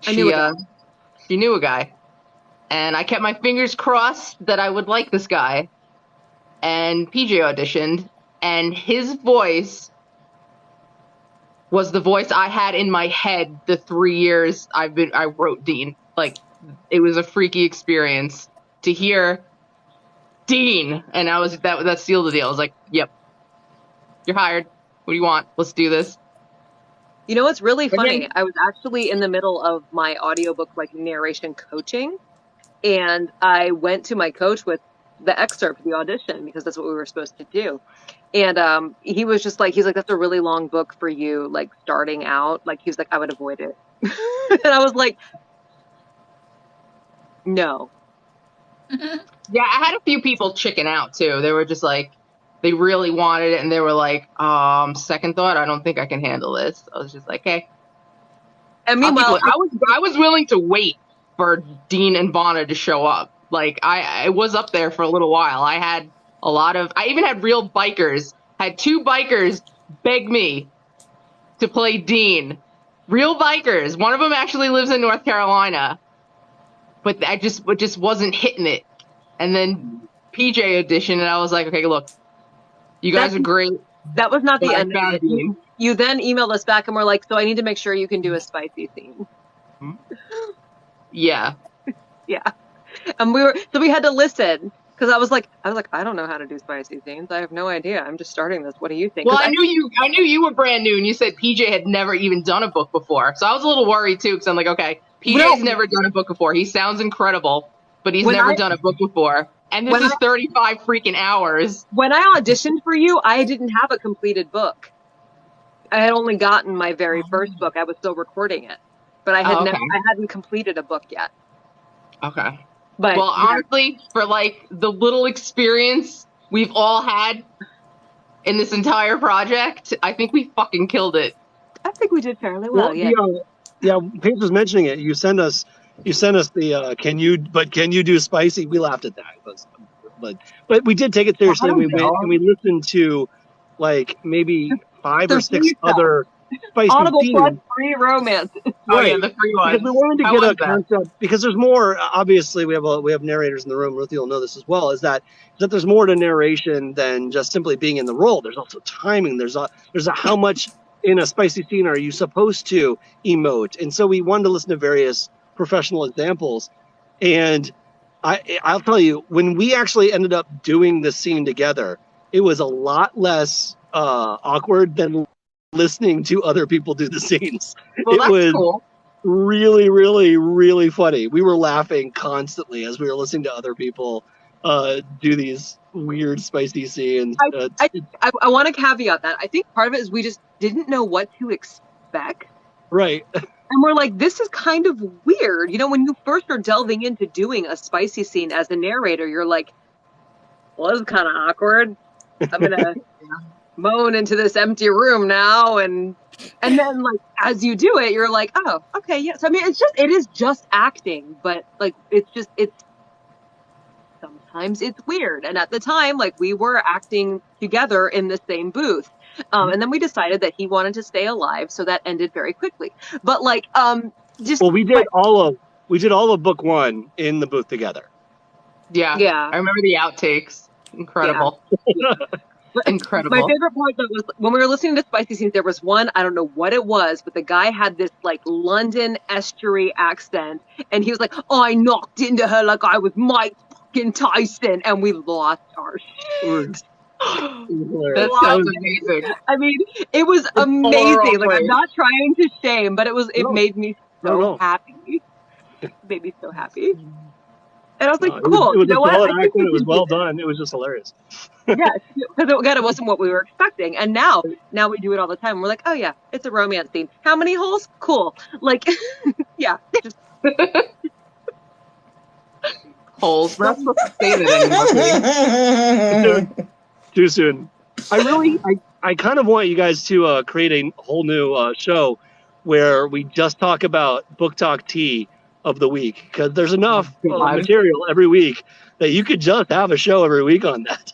she knew a guy. And I kept my fingers crossed that I would like this guy. And PJ auditioned, and his voice was the voice I had in my head the 3 years I wrote Dean. Like, it was a freaky experience to hear Dean, and that sealed the deal. I was like, yep, you're hired. What do you want? Let's do this. You know what's really funny? Again? I was actually in the middle of my audiobook like narration coaching, and I went to my coach with the excerpt of the audition because that's what we were supposed to do. And he was just like, he's like, that's a really long book for you, like starting out. Like he was like, I would avoid it. And I was like, no. Yeah, I had a few people chicken out too. They were just like, they really wanted it, and they were like, second thought, I don't think I can handle this. I was just like, hey. And meanwhile, I was willing to wait for Dean and Vonna to show up. Like I was up there for a little while. I even had real bikers. Had 2 bikers beg me to play Dean. Real bikers. One of them actually lives in North Carolina, but I just wasn't hitting it. And then PJ auditioned, and I was like, okay, look, you guys are great. That was not the end of it. Dean. You then emailed us back and we're like, so I need to make sure you can do a spicy scene. Yeah. Yeah. And we had to listen because I was like, I don't know how to do spicy scenes. I have no idea. I'm just starting this. What do you think? Well, I knew you were brand new, and you said PJ had never even done a book before. So I was a little worried too, because I'm like, okay, PJ's never done a book before. He sounds incredible, but he's never done a book before. And this is 35 freaking hours. When I auditioned for you, I didn't have a completed book. I had only gotten my very first book. I was still recording it, but I hadn't completed a book yet. Okay. But well, honestly, for like the little experience we've all had in this entire project, I think we fucking killed it. I think we did fairly well. Yeah. Paige was mentioning it. You sent us the can you do spicy? We laughed at that, but we did take it seriously. We went and we listened to like maybe 5 or 6 other spicy Audible scenes. Plus free romance. Oh yeah, the free one. Because we wanted to get a concept. Because there's more. Obviously, we have narrators in the room. Ruthie will know this as well. Is that there's more to narration than just simply being in the role. There's also timing. There's a how much in a spicy scene are you supposed to emote? And so we wanted to listen to various professional examples. And I'll tell you, when we actually ended up doing the scene together, it was a lot less awkward than listening to other people do the scenes. Well, it was cool. Really, really, really funny. We were laughing constantly as we were listening to other people do these weird, spicy scenes. I want to caveat that. I think part of it is we just didn't know what to expect. Right. And we're like, this is kind of weird. You know, when you first are delving into doing a spicy scene as a narrator, you're like, well, this is kind of awkward. I'm going to moan into this empty room now. And then, like, as you do it, you're like, oh, okay, yes. I mean, it is just acting, but, like, sometimes it's weird. And at the time, like, we were acting together in the same booth. And then we decided that he wanted to stay alive, so that ended very quickly. But like, we did all of book 1 in the booth together. Yeah. I remember the outtakes. Incredible. Yeah. Incredible. My favorite part though was when we were listening to spicy scenes. There was one, I don't know what it was, but the guy had this like London estuary accent, and he was like, "Oh, I knocked into her like I was Mike fucking Tyson," and we lost our shit. That sounds amazing. I mean, it was amazing. Like, I'm not trying to shame, but it made me so happy. It made me so happy. And I was like, cool. It was a solid accent. It was well done. It was just hilarious. Yeah, because again, it wasn't what we were expecting. And now we do it all the time. We're like, oh yeah, it's a romance scene. How many holes? Cool. Like, yeah. Just... holes. We're not supposed to say that anymore. Too soon. I kind of want you guys to create a whole new show where we just talk about Book Talk Tea of the week, because there's enough material every week that you could just have a show every week on that.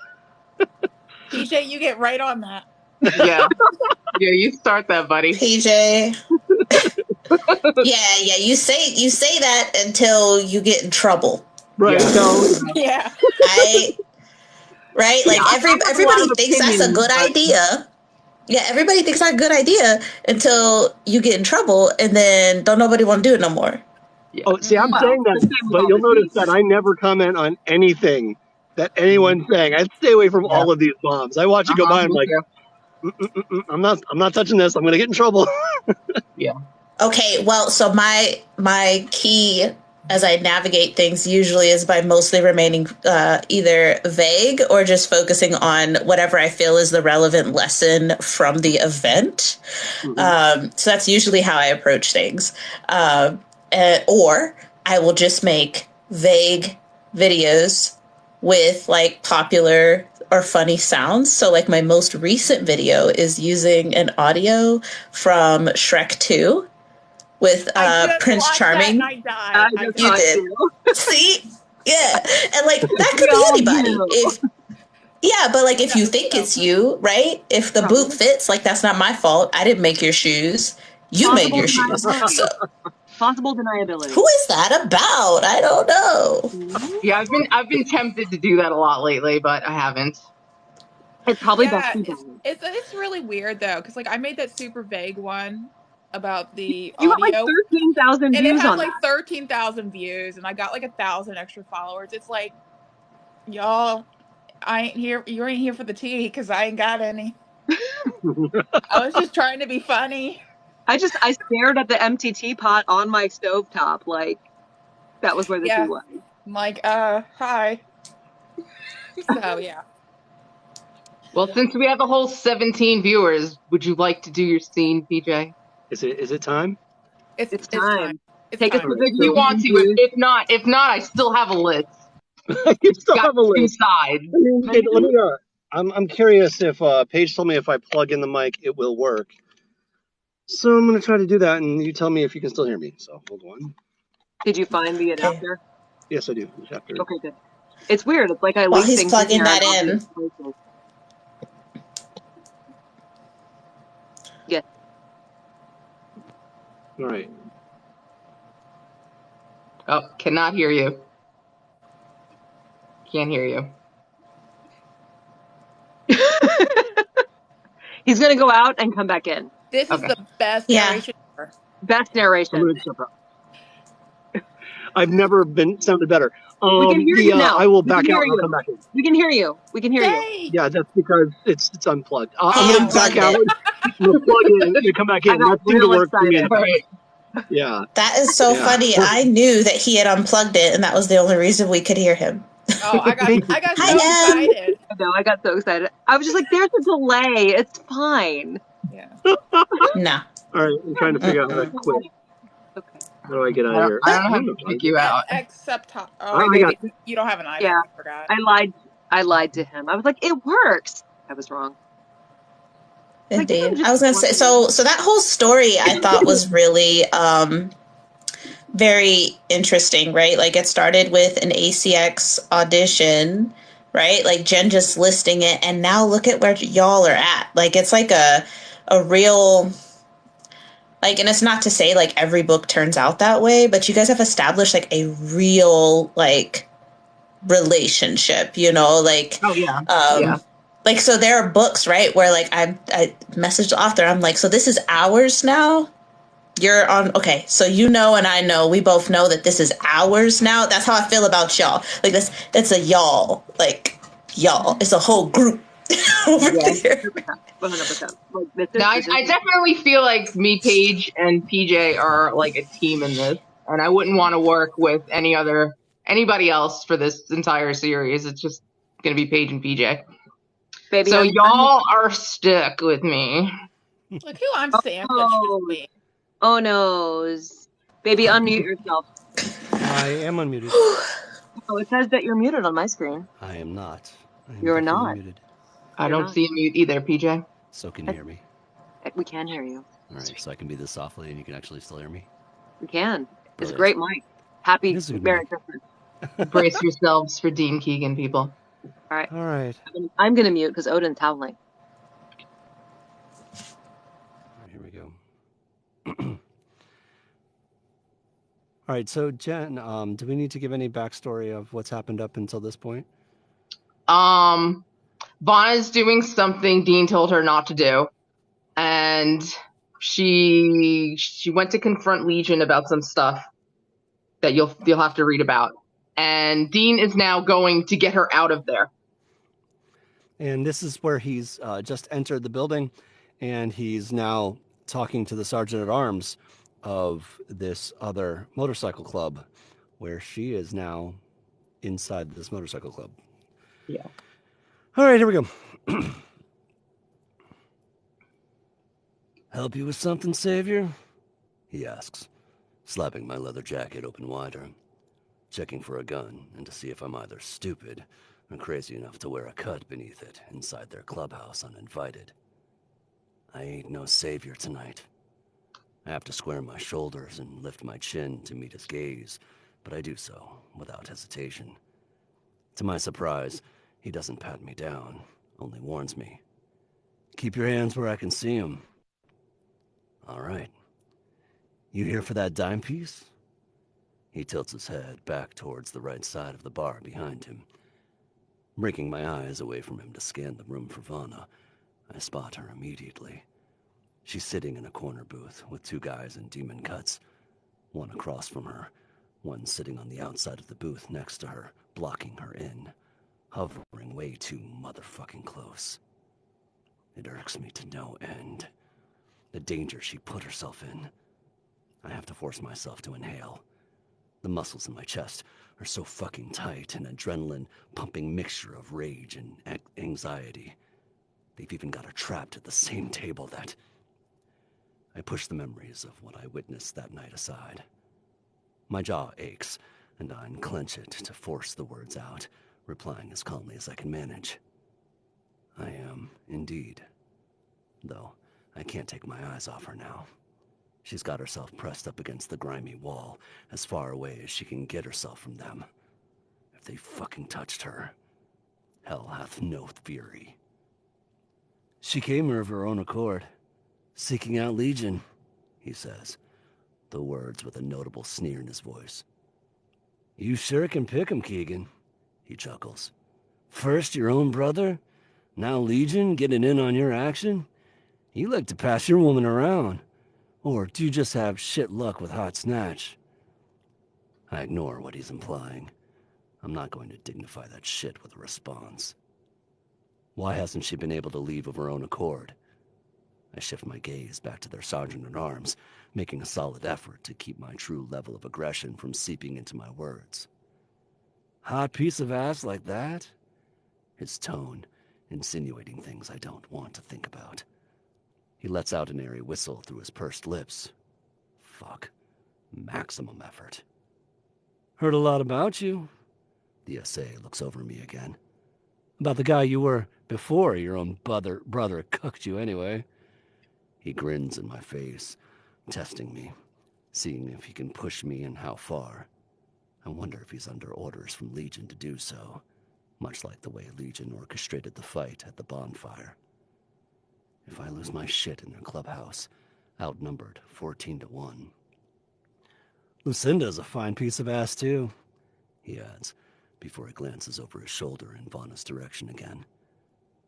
PJ, you get right on that. Yeah, you start that, buddy. PJ. yeah, you say that until you get in trouble. Right. Yeah. Right? Like everybody thinks that's a good idea. Yeah, everybody thinks that's a good idea until you get in trouble, and then don't nobody want to do it no more. Yeah. Oh, see, I'm saying that, but you'll notice that I never comment on anything that anyone's saying. I stay away from all of these bombs. I watch it go by and I'm like, I'm not touching this. I'm gonna get in trouble. Yeah. Okay, well, so my key as I navigate things usually is by mostly remaining either vague or just focusing on whatever I feel is the relevant lesson from the event. So that's usually how I approach things. Or I will just make vague videos with like popular or funny sounds. So like my most recent video is using an audio from Shrek 2 with I just Prince watched that Charming. and I died. I just You thought did. you. See? Yeah. And like that We could be all anybody. do. If yeah, but like if That you was think so it's funny. you, right? If the boot fits, like that's not my fault. I didn't make your shoes. You made Possible your shoes. deniability. So Possible deniability. who is that about? I don't know. Yeah, I've been tempted to do that a lot lately, but I haven't. It's probably best Yeah, you it's don't. it's really weird though, because like I made that super vague one about the You got like audio, 13,000 and it views had on like that. 13,000 views, and I got like 1,000 extra followers. It's like, y'all, I ain't here. You ain't here for the tea because I ain't got any. I was just trying to be funny. I stared at the empty teapot on my stovetop like that was where the tea Yeah, was. I'm like, hi. So yeah. Well, since we have a whole 17 viewers, would you like to do your scene, PJ? Is it time? It's It's it's time. time. It's Take us time. to All right, If you the so want to. If not, I still have a list. you still Got have a two list. sides. I mean, let me. I'm curious if Paige told me if I plug in the mic, it will work. So I'm gonna try to do that, and you tell me if you can still hear me. So hold on. Did you find the Okay. adapter? Yes, I do. Chapter. Okay, good. It's weird. It's like I While leave he's things in plugging here that and I'll in, be places. Yeah. All right. Oh, cannot hear you. Can't hear you. He's gonna go out and come back in. This is Okay. the best Yeah. narration ever. Best I'm narration. gonna accept that. I've never been sounded better. We can hear you now. I will We can back out hear and I'll you. come back in. We can hear you. We can hear you. Yay! Yeah, that's because it's unplugged. I'm he gonna Oh, back unplugged out. it. I'm gonna plug in and come back I in. got That seemed to real work for me. excited. Right. Yeah. That is so Yeah. funny. I knew that he had unplugged it, and that was the only reason we could hear him. oh, I got so Hi, Em. excited. I know. I got so excited. I was just like, "There's a delay. It's fine." Yeah. No. All right. I'm trying to figure out how to quit. Okay. How do I get out of here? I don't know I how don't know. to kick you out. Except top. Oh, I got. you don't have an iPad. Yeah. I forgot. I lied to him. I was like, "It works." I was wrong. Like, you Indeed. can I was gonna say so that whole story I thought was really very interesting, right? Like it started with an ACX audition, right? Like Jen just listing it, and now look at where y'all are at. Like it's like a real like, and it's not to say like every book turns out that way, but you guys have established like a real like relationship, you know, like Oh yeah. Yeah. like so there are books, right, where like I messaged the author, I'm like, so this is ours now? You're on, okay, so you know and I know, we both know that this is ours now. That's how I feel about y'all. Like that's a y'all. Like y'all. It's a whole group over there. 100%. Like, No, I definitely feel like me, Paige, and PJ are like a team in this, and I wouldn't want to work with anybody else for this entire series. It's just gonna be Paige and PJ. baby. So y'all are stuck with me. Look who I'm sandwiched with. Oh noes. Baby, unmute yourself. I am unmuted. Oh, it says that you're muted on my screen. I am not. I am You're definitely not. Muted. I don't see a mute either, PJ. So can you hear me? We can hear you. All right, so I can be this softly and you can actually still hear me? We can. It's a Brilliant. great mic. Happy It is a good Merry mic. Christmas. Brace yourselves for Dean Keegan, people. All right. All right. I'm going to mute because Odin's howling. Here we go. All right, so Jen, do we need to give any backstory of what's happened up until this point? Vanna's doing something Dean told her not to do, and she went to confront Legion about some stuff that you'll have to read about. And Dean is now going to get her out of there. And this is where he's just entered the building, and he's now talking to the sergeant at arms of this other motorcycle club, where she is now inside this motorcycle club. Yeah. All right, here we go. Help you with something, Savior? He asks, slapping my leather jacket open wider, checking for a gun and to see if I'm either stupid or crazy enough to wear a cut beneath it inside their clubhouse uninvited. I ain't no savior tonight. I have to square my shoulders and lift my chin to meet his gaze, but I do so without hesitation. To my surprise, he doesn't pat me down, only warns me. Keep your hands where I can see 'em. All right. You here for that dime piece? He tilts his head back towards the right side of the bar behind him. Breaking my eyes away from him to scan the room for Vana, I spot her immediately. She's sitting in a corner booth with two guys in demon cuts, one across from her, one sitting on the outside of the booth next to her, blocking her in, hovering way too motherfucking close. It irks me to no end. The danger she put herself in. I have to force myself to inhale. The muscles in my chest are so fucking tight, an adrenaline-pumping mixture of rage and anxiety. They've even got her trapped at the same table that... I push the memories of what I witnessed that night aside. My jaw aches, and I unclench it to force the words out, replying as calmly as I can manage. I am, indeed. Though, I can't take my eyes off her now. She's got herself pressed up against the grimy wall, as far away as she can get herself from them. If they fucking touched her, hell hath no fury. She came here of her own accord, seeking out Legion, he says, the words with a notable sneer in his voice. You sure can pick 'em, Keegan, he chuckles. First your own brother, now Legion getting in on your action? You like to pass your woman around. Or do you just have shit luck with hot snatch? I ignore what he's implying. I'm not going to dignify that shit with a response. Why hasn't she been able to leave of her own accord? I shift my gaze back to their sergeant-at-arms, making a solid effort to keep my true level of aggression from seeping into my words. Hot piece of ass like that? His tone, insinuating things I don't want to think about. He lets out an airy whistle through his pursed lips. Fuck. Maximum effort. Heard a lot about you. The SA looks over me again. About the guy you were before your own brother cooked you anyway. He grins in my face, testing me, seeing if he can push me and how far. I wonder if he's under orders from Legion to do so, much like the way Legion orchestrated the fight at the bonfire. If I lose my shit in their clubhouse, outnumbered 14-1. Lucinda's a fine piece of ass, too, he adds, before he glances over his shoulder in Vana's direction again.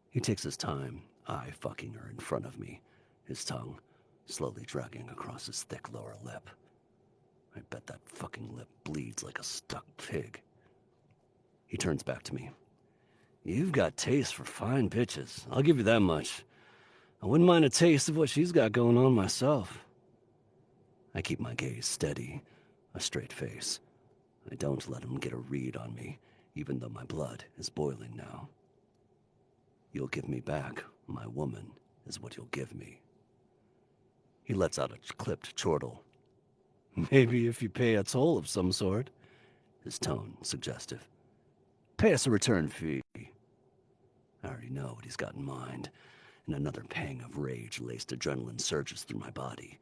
He takes his time, eye-fucking her in front of me, his tongue slowly dragging across his thick lower lip. I bet that fucking lip bleeds like a stuck pig. He turns back to me. You've got taste for fine bitches, I'll give you that much. I wouldn't mind a taste of what she's got going on myself. I keep my gaze steady, a straight face. I don't let him get a read on me, even though my blood is boiling now. You'll give me back, my woman, is what you'll give me. He lets out a clipped chortle. Maybe if you pay a toll of some sort. His tone suggestive. Pay us a return fee. I already know what he's got in mind, and another pang of rage-laced adrenaline surges through my body.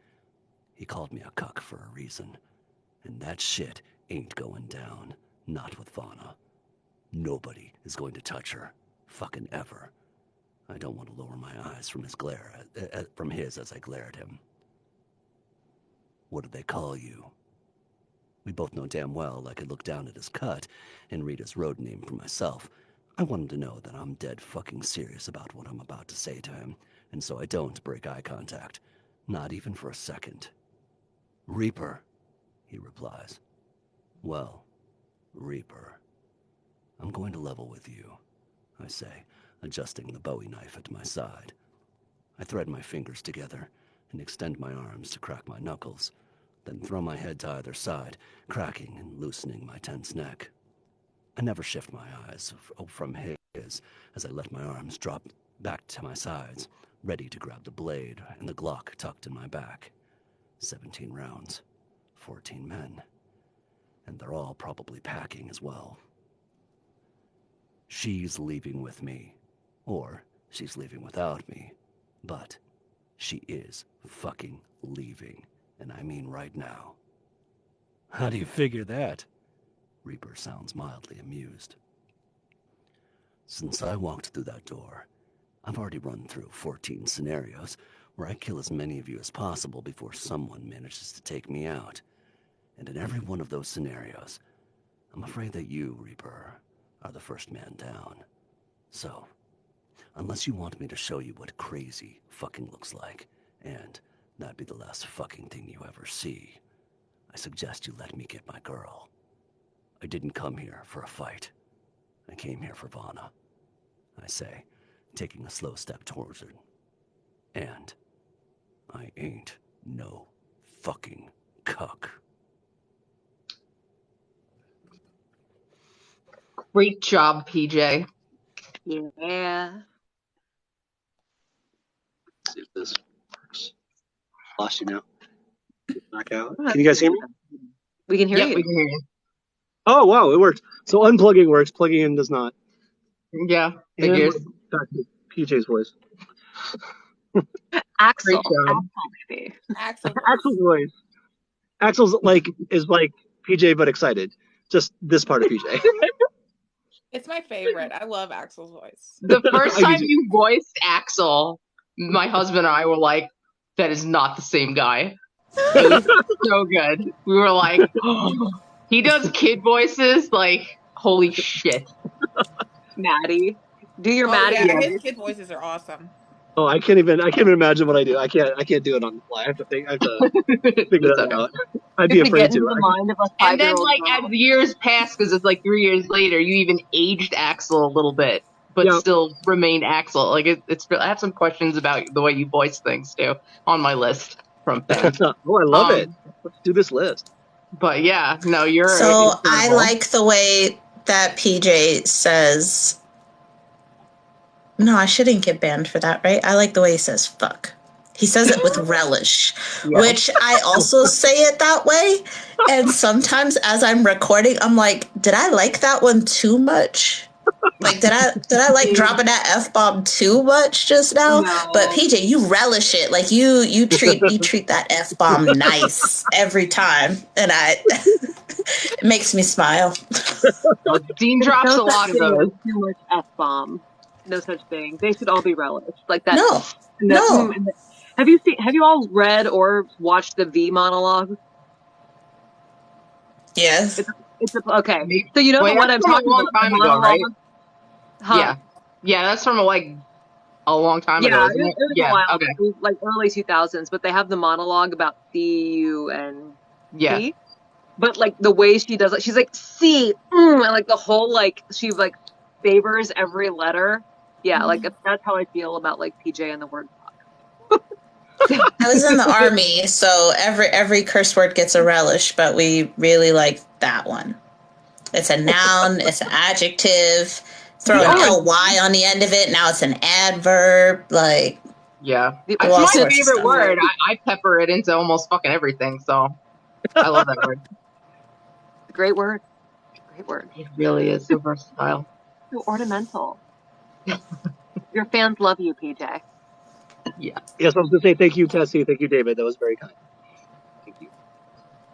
He called me a cuck for a reason, and that shit ain't going down, not with Vana. Nobody is going to touch her, fucking ever. I don't want to lower my eyes from his as I glare at him. What do they call you? We both know damn well I could look down at his cut and read his road name for myself. I want him to know that I'm dead fucking serious about what I'm about to say to him, and so I don't break eye contact, not even for a second. Reaper, he replies. Well, Reaper. I'm going to level with you, I say, adjusting the Bowie knife at my side. I thread my fingers together and extend my arms to crack my knuckles, then throw my head to either side, cracking and loosening my tense neck. I never shift my eyes from his as I let my arms drop back to my sides, ready to grab the blade and the Glock tucked in my back. 17 rounds, 14 men, and they're all probably packing as well. She's leaving with me, or she's leaving without me, but she is fucking leaving, and I mean right now. How do you figure that? Reaper sounds mildly amused. Since I walked through that door, I've already run through 14 scenarios where I kill as many of you as possible before someone manages to take me out. And in every one of those scenarios, I'm afraid that you, Reaper, are the first man down. So, unless you want me to show you what crazy fucking looks like, and that be the last fucking thing you ever see, I suggest you let me get my girl. I didn't come here for a fight. I came here for Vanna, I say, taking a slow step towards her. And I ain't no fucking cuck. Great job, PJ. Yeah. Let's see if this works. Lost you now. Back out. Can you guys hear me? We can hear Yep, you. we can hear you. Oh, wow, it worked. So unplugging works, plugging in does not. Yeah, figures. And back to PJ's voice. Axel. Great job. Axel, baby. Axel. Axel's voice. Axel's is like PJ but excited. Just this part of PJ. It's my favorite. I love Axel's voice. The first I do time too. you voiced Axel, my husband and I were like, that is not the same guy. It was so good. We were like, oh, he does kid voices, like, holy shit. Maddie. Do your Oh, Maddie. yeah, voice. his kid voices are awesome. Oh, I can't even imagine what I do. I can't do it on the fly. I have to figure It's that okay. out. I'd be You have to afraid get into to. the mind of a And then, 5-year-old like, girl. as years passed, because it's like 3 years later, you even aged Axel a little bit, but Yeah. still remained Axel. Like, it's. I have some questions about the way you voice things, too, on my list from fans. Oh, I love it. Let's do this list. But yeah, no, you're. So I incredible. like the way that PJ says. No, I shouldn't get banned for that, right? I like the way he says fuck. He says it with relish, Yeah. which I also say it that way. And sometimes as I'm recording, I'm like, did I like that one too much? Like, did I like dropping that F-bomb too much just now? No. But PJ, you relish it. Like you treat that F-bomb nice every time. And it makes me smile. Dean drops a lot of those. Too much F-bomb. No such thing. They should all be relished. Like that. No. Have you all read or watched the V monologue? Yes. Okay. So you know the one I'm talking about. A long time ago, right? Huh? Yeah, that's from like a long time ago. Isn't it? It was a while. Okay. It was like early 2000s, but they have the monologue about C-U-N-T. Yeah. But like the way she does it, she's like and like the whole like she like favors every letter. Yeah, like that's how I feel about like PJ and the word fuck. I was in the army, so every curse word gets a relish, but we really like that one. It's a noun, it's an adjective. Throw an ly on the end of it, now it's an adverb. Like, yeah, all it's my sorts of favorite stuff. word. I pepper it into almost fucking everything, so I love that word. Great word. Great word. It really is so versatile. So ornamental. Your fans love you, PJ. Yeah. Yes, I was going to say thank you, Tessie. Thank you, David. That was very kind. Thank you.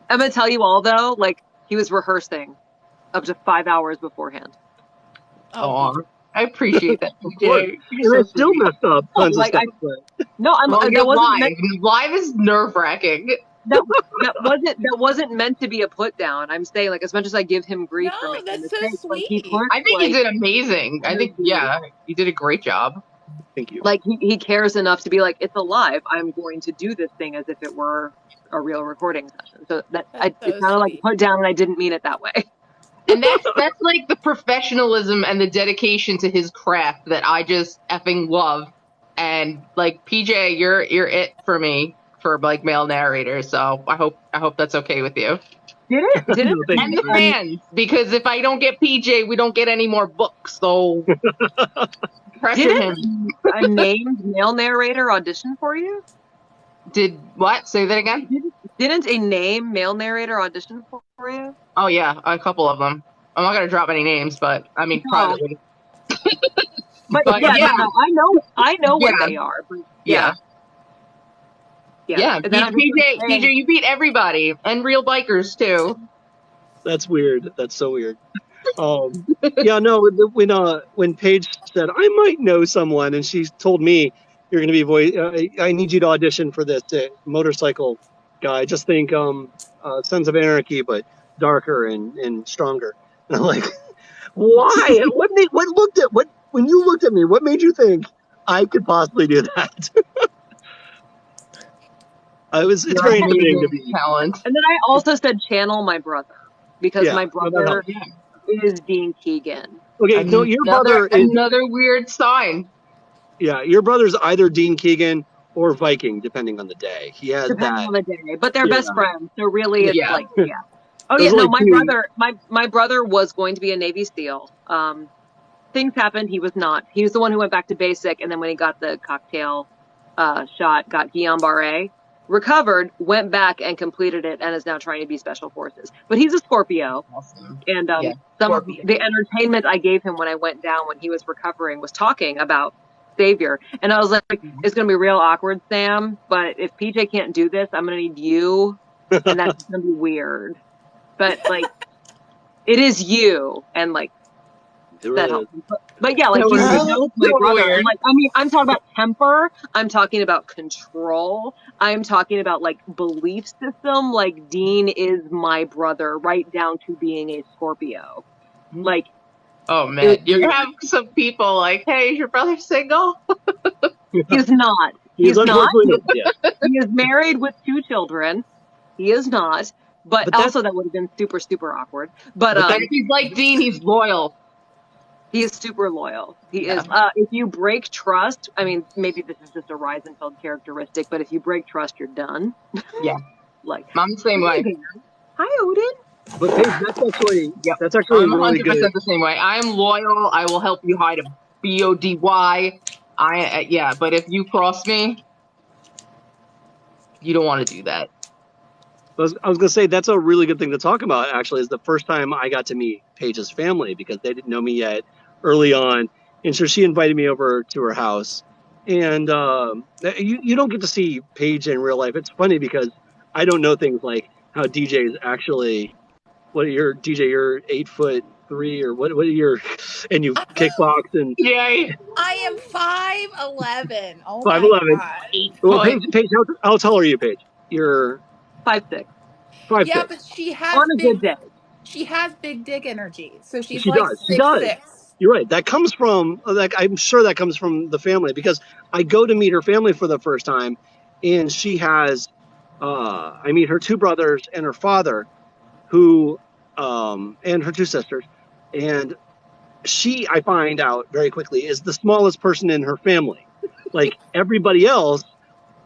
I'm going to tell you all, though, like, he was rehearsing up to 5 hours beforehand. Oh, I appreciate that, PJ. And I still messed up tons of stuff. That wasn't live. Live is nerve-wracking. That wasn't meant to be a put down. I'm saying, like, as much as I give him grief for making that's mistakes, so like, sweet. I think he did amazing. I think, you did a great job. Thank you. Like, he cares enough to be like, it's alive. I'm going to do this thing as if it were a real recording session. So it sounded like a put down, and I didn't mean it that way. And that's like the professionalism and the dedication to his craft that I just effing love. And like PJ, you're it for me for like male narrators. So I hope that's okay with you. Did it? And the fans, because if I don't get PJ, we don't get any more books. So pressure him. A named male narrator audition for you? Did what? Say that again? Didn't a named male narrator audition for you? Oh yeah, a couple of them. I'm not gonna drop any names, but I mean privately. But yeah. No, I know what they are. But yeah. PJ, you beat everybody and real bikers too. That's weird. That's so weird. Yeah, no. When Paige said I might know someone, and she told me you're going to be I need you to audition for this motorcycle guy. Just think, Sons of Anarchy, but darker and stronger. And I'm like, why? When you looked at me, what made you think I could possibly do that? It's very intimidating to be talent. And then I also said channel my brother because my brother is Dean Keegan. Okay, no, your brother is another weird sign. Yeah, your brother's either Dean Keegan or Viking, depending on the day. He has on the day, but they're best friends. So really, it's like Oh yeah, no, my brother was going to be a Navy SEAL. Things happened. He was not. He was the one who went back to basic, and then when he got the cocktail shot, got Guillain-Barré, recovered, went back and completed it, and is now trying to be Special Forces. But he's a Scorpio, and the entertainment I gave him when I went down when he was recovering was talking about Savior, and I was like, it's going to be real awkward, Sam, but if PJ can't do this, I'm going to need you, and that's going to be weird. But like, it is you, and like that helps. But yeah, like you know, my brother. Like, I mean, I'm talking about temper. I'm talking about control. I'm talking about like belief system. Like Dean is my brother, right down to being a Scorpio. Like, oh man, you're gonna have some people like, hey, is your brother single? He's not. He's not. He is married with 2 children. He is not. But also that would have been super, super awkward. But if he's like Dean, he's loyal. He is super loyal. He is. If you break trust, I mean, maybe this is just a Reisenfeld characteristic, but if you break trust, you're done. Yeah. Like, I'm the same way. Hi, Odin. But that's actually I'm really 100% good. the same way. I am loyal. I will help you hide a BODY. But if you cross me, you don't want to do that. I was going to say, that's a really good thing to talk about, actually, is the first time I got to meet Paige's family, because they didn't know me yet early on. And so she invited me over to her house. And you don't get to see Paige in real life. It's funny because I don't know things like how DJ's actually, you're 8'3" or what are your, and you kickbox and. Yay. I am 5'11". Oh 5'11". Well, Paige, how tall are you, Paige? You're 5'6". 5'6". Yeah, but she has on a good day. She has big dick energy, so she's she like does. 6'6". She does. You're right. That comes from, like, I'm sure that comes from the family, because I go to meet her family for the first time, and she has, I meet her 2 brothers and her father, who, and her 2 sisters, and she, I find out very quickly, is the smallest person in her family. Like, everybody else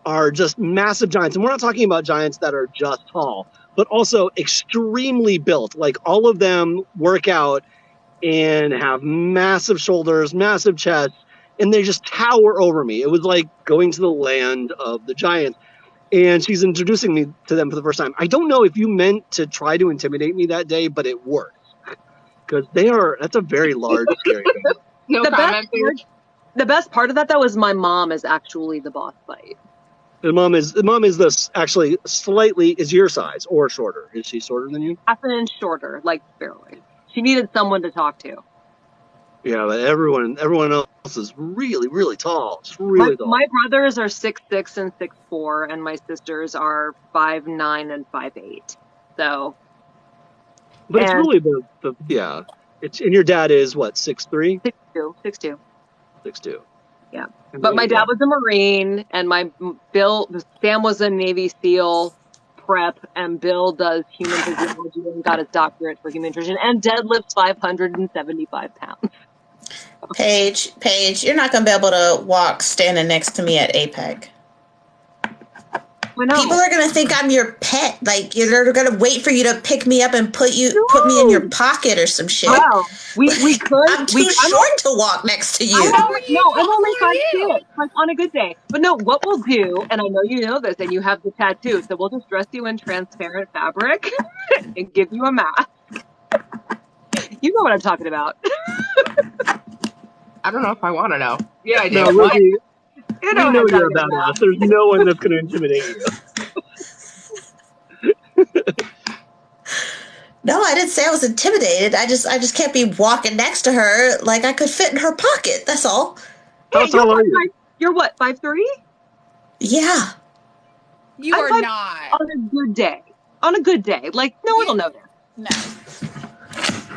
are just massive giants, and we're not talking about giants that are just tall, but also extremely built. Like, all of them work out and have massive shoulders, massive chests, and they just tower over me. It was like going to the land of the giants. And she's introducing me to them for the first time. I don't know if you meant to try to intimidate me that day, but it worked. Because that's a very large, scary thing. No comment. The best part of that, though, is my mom is actually the boss fight. The mom is this actually slightly, is your size or shorter? Is she shorter than you? Half an inch shorter, like barely. She needed someone to talk to. Yeah, but everyone else is really, really tall. Just really tall. My brothers are 6'6" and 6'4", and my sisters are 5'9" and 5'8". So. But it's really the It's, and your dad is what, 6'3"? 6'2". 6'2". Yeah. But my dad was a Marine, and Sam was a Navy SEAL prep, and Bill does human physiology and got his doctorate for human nutrition and deadlifts 575 pounds. Paige, you're not going to be able to walk standing next to me at APEC. People are going to think I'm your pet. Like, they're going to wait for you to pick me up and put me in your pocket or some shit. Wow. We could. I'm too short to walk next to you. I'm only 5'6", like on a good day. But no, what we'll do, and I know you know this, and you have the tattoo, so we'll just dress you in transparent fabric and give you a mask. You know what I'm talking about. I don't know if I want to know. Yeah, I do. No, Ruby, you know you're a badass. There's no one that's going to intimidate you. No, I didn't say I was intimidated. I just can't be walking next to her like I could fit in her pocket. That's all. How tall are you? You're what, 5'3"? Yeah. You are not. On a good day. On a good day. Like, no one will notice. No.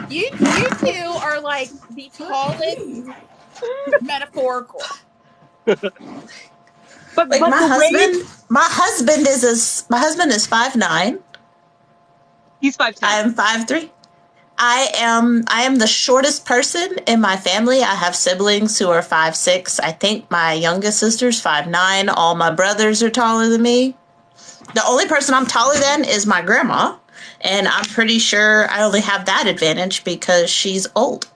You two are like the tallest metaphorical. But like my husband is 5'9". He's 5'10". I am 5'3". I am the shortest person in my family. I have siblings who are 5'6". I think my youngest sister's 5'9". All my brothers are taller than me. The only person I'm taller than is my grandma, and I'm pretty sure I only have that advantage because she's old.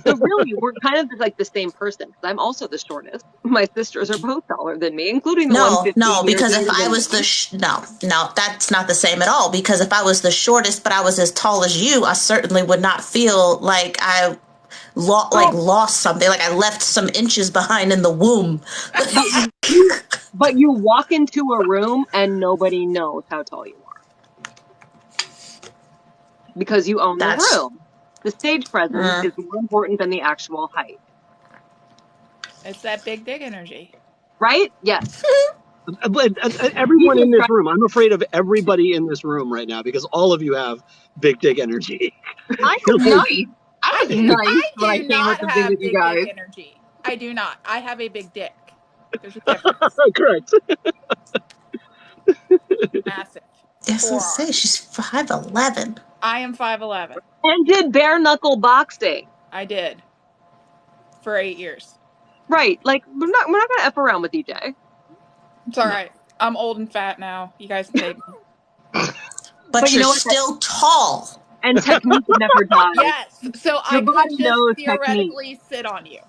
So really, we're kind of like the same person, because I'm also the shortest. My sisters are both taller than me, including the one. No, because if I was no, that's not the same at all. Because if I was the shortest, but I was as tall as you, I certainly would not feel like I lost something, like I left some inches behind in the womb. But you walk into a room and nobody knows how tall you are because you own the room. The stage presence is more important than the actual height. It's that big dick energy. Right? Yes. But everyone in this room, I'm afraid of everybody in this room right now because all of you have big dick energy. I was nice. I was nice when I came with the big with you guys. Energy. I do not. I have a big dick. There's a difference. Correct. Massive. Yes, I'll say she's 5'11". I am 5'11". And did bare knuckle boxing. I did. For 8 years. Right. Like we're not gonna F around with DJ. It's alright. I'm old and fat now. You guys can take me. But you're still tall. And technique never dies. Yes. So I could just theoretically sit on you.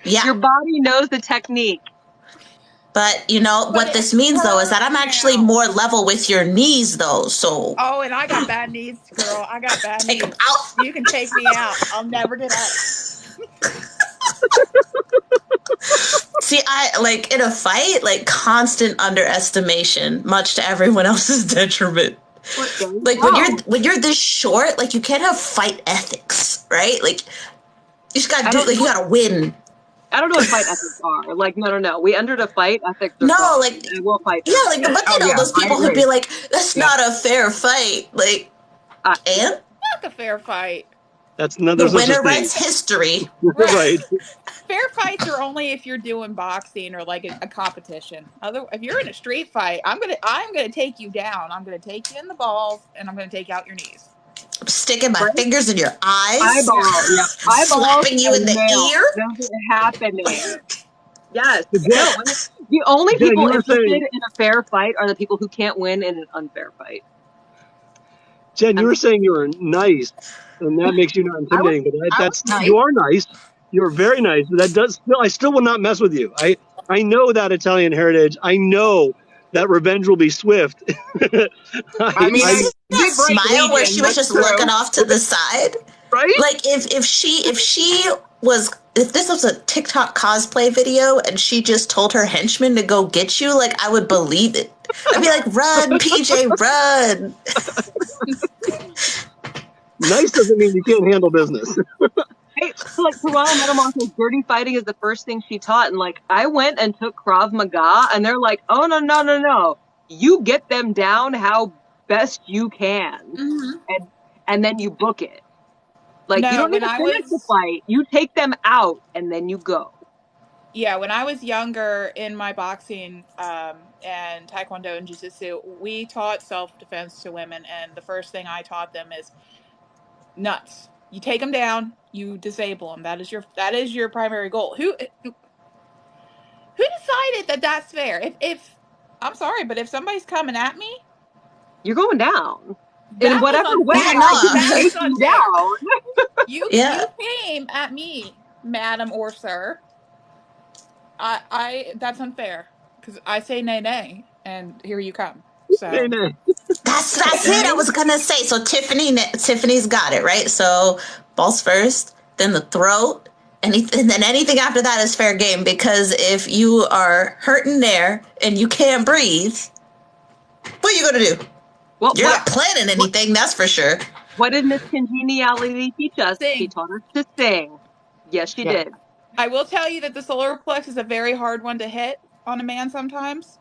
Yeah. Your body knows the technique. But what this means though is that I'm actually more level with your knees though. So and I got bad knees, girl. I got bad take knees. Them out. You can take me out. I'll never get up. See, I like in a fight, like constant underestimation, much to everyone else's detriment. Like when you're this short, like you can't have fight ethics, right? Like you just gotta you gotta win. I don't know what fight ethics are. Like, no. We entered a fight. Ethics are we'll fight. Yeah, like, but those people who'd be like, that's not a fair fight. Like, and? Not a fair fight. That's not the winner writes history. Right. Fair fights are only if you're doing boxing or like a competition. If you're in a street fight, I'm gonna take you down. I'm gonna take you in the balls and I'm gonna take out your knees. I'm sticking my fingers in your eyes. Eyeball, slapping you in the ear. Nothing happening. Yes. The only people interested in a fair fight are the people who can't win in an unfair fight. Jen, you were saying you were nice, and that makes you not intimidating. You are nice. You're very nice. But I still will not mess with you. I know that Italian heritage. I know that revenge will be swift. I smile where she was just looking off to the side, right? Like if this was a TikTok cosplay video and she just told her henchman to go get you, like I would believe it. I'd be like, run, PJ, run. Nice doesn't mean you can't handle business. Hey, so like Toronto Metamorphosis, dirty fighting is the first thing she taught, and like I went and took Krav Maga, and they're like, oh no, you get them down how best you can, and then you book it. Like you don't need to finish the fight, you take them out, and then you go. Yeah, when I was younger in my boxing and taekwondo and jiu-jitsu, we taught self-defense to women, and the first thing I taught them is nuts. You take them down, you disable them. That is your primary goal. Who decided that that's fair? If I'm sorry, but if somebody's coming at me, You're going down. In that was whatever way unfair. I can That was take you unfair. down. You came at me, madam or sir. I that's unfair because I say nay nay, and here you come. So That's it. I was gonna say. So Tiffany's got it right. So balls first, then the throat, and then anything after that is fair game. Because if you are hurting there and you can't breathe, what are you gonna do? Well, you're not planning anything, that's for sure. What did Miss Congeniality teach us? Sing. She taught us to sing. Yes, she did. I will tell you that the solar plexus is a very hard one to hit on a man sometimes.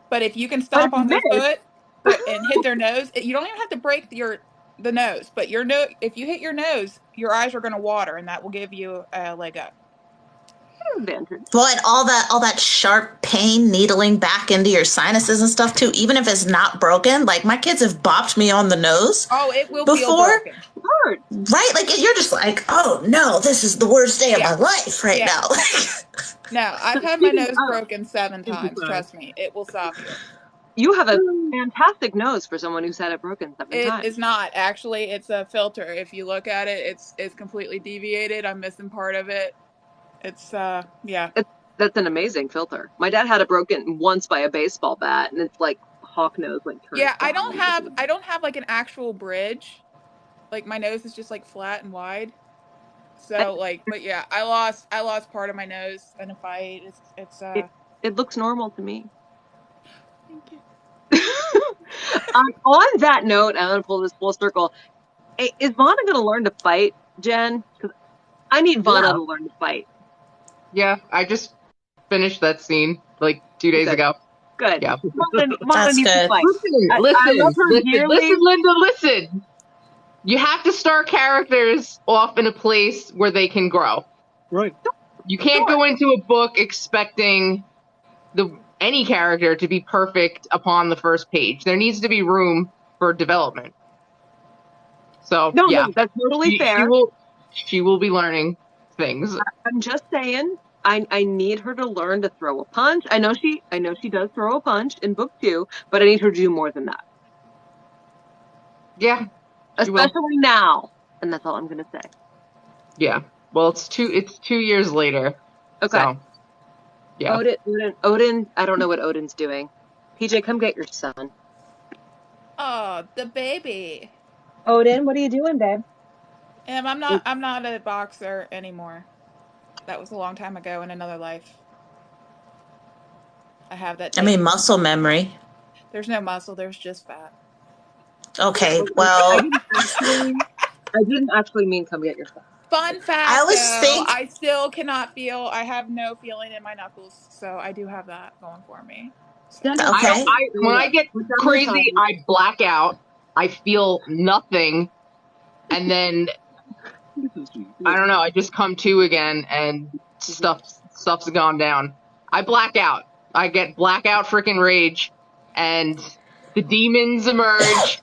But if you can stomp on their foot and hit their nose, you don't even have to break the nose. But if you hit your nose, your eyes are going to water, and that will give you a leg up. Advantage. Well, and all that sharp pain needling back into your sinuses and stuff too, even if it's not broken. Like my kids have bopped me on the nose. Oh, it will before, feel broken. Right? Like you're just like, oh no, this is the worst day of my life right now. No, I've had my nose broken 7 times. Trust me, it will stop you. You have a fantastic nose for someone who's had it broken 7 times. It is not. Actually, it's a filter. If you look at it, it's completely deviated. I'm missing part of it. It's that's an amazing filter. My dad had it broken once by a baseball bat, and it's like hawk nose, like I don't have like an actual bridge. Like my nose is just like flat and wide. So but yeah, I lost part of my nose in a fight. It looks normal to me. Thank you. On that note, I'm gonna pull this full circle. Is Vana gonna learn to fight, Jen? Because I need Vana to learn to fight. Yeah, I just finished that scene like 2 days ago. Good. Yeah. Vana needs to fight. Listen, Linda, listen. You have to start characters off in a place where they can grow. Right. You can't go into a book expecting any character to be perfect upon the first page. There needs to be room for development. So no, that's totally fair. She will be learning things. I'm just saying, I need her to learn to throw a punch. I know she does throw a punch in book 2, but I need her to do more than that. Yeah. Especially now. And that's all I'm gonna say. Yeah. Well, it's 2 years later. Okay. So, yeah. Odin, I don't know what Odin's doing. PJ, come get your son. Oh, the baby. Odin, what are you doing, babe? I'm not a boxer anymore. That was a long time ago in another life. I have that. Muscle memory. There's no muscle. There's just fat. Okay, well. I didn't actually mean come get your son. Fun fact, I still cannot feel. I have no feeling in my knuckles, so I do have that going for me. So. Okay. When I get crazy, I black out. I feel nothing, and then I don't know. I just come to again, and stuff's gone down. I black out. I get blackout freaking rage, and the demons emerge.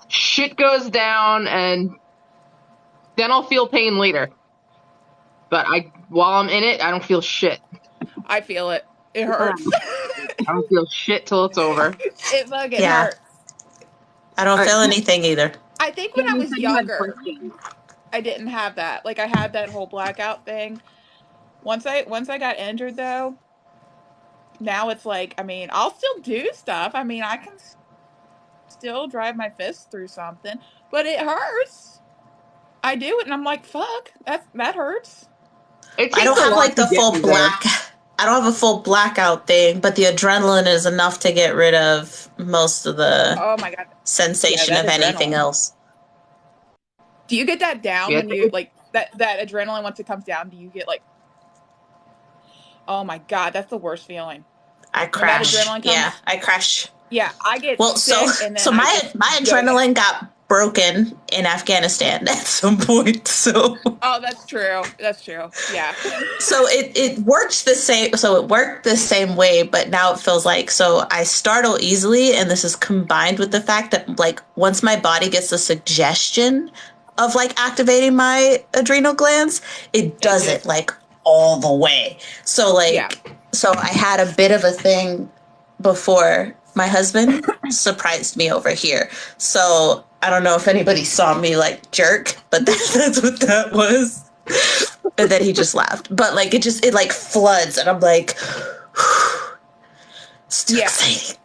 Shit goes down, and then I'll feel pain later. But while I'm in it, I don't feel shit. I feel it. It hurts. I don't feel shit till it's over. It fucking hurts. I don't feel anything either. I think when I was younger, I didn't have that. Like I had that whole blackout thing. Once I got injured though, now it's like, I'll still do stuff. I can still drive my fist through something, but it hurts. I do it and I'm like, fuck, that hurts. I don't have like the full I don't have a full blackout thing, but the adrenaline is enough to get rid of most of the sensation of anything else. Do you get that down when you like that adrenaline once it comes down? Do you get like, oh my god, that's the worst feeling. I crash. I crash. Yeah, I get so my adrenaline got broken in Afghanistan at some point. So Oh, that's true. That's true. Yeah. so it worked the same. So it worked the same way, but now it feels like so I startle easily, and this is combined with the fact that like once my body gets the suggestion of like activating my adrenal glands, it does it like all the way. So like so I had a bit of a thing before my husband surprised me over here. So I don't know if anybody saw me like jerk, but that's what that was. And then he just laughed. But like it like floods, and I'm like, it's too exciting.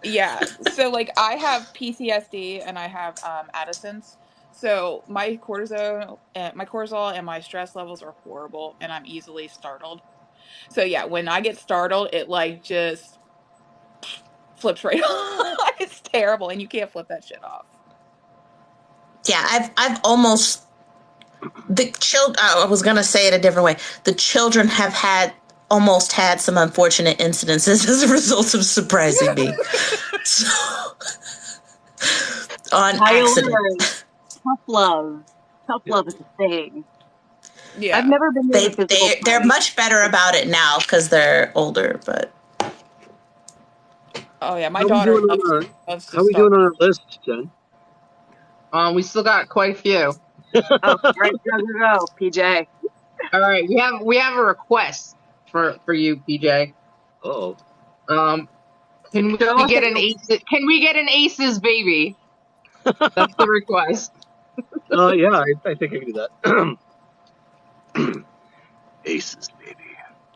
Yeah. So like I have PTSD and I have Addison's. So my cortisol and my stress levels are horrible, and I'm easily startled. So yeah, when I get startled, it like just flips right off. It's terrible, and you can't flip that shit off. Yeah, I've almost the children. I was gonna say it a different way. The children have almost had some unfortunate incidences as a result of surprising me. So on accident. Tough love is a thing. Yeah, I've never been. They're much better about it now because they're older, but. Oh yeah, my daughter loves How are we doing on our list, Jen? We still got quite a few. All right, go, PJ. All right, we have a request for you, PJ. Oh. Can we get an ace? Can we get an Aces baby? That's the request. Yeah, I think I can do that. Aces baby.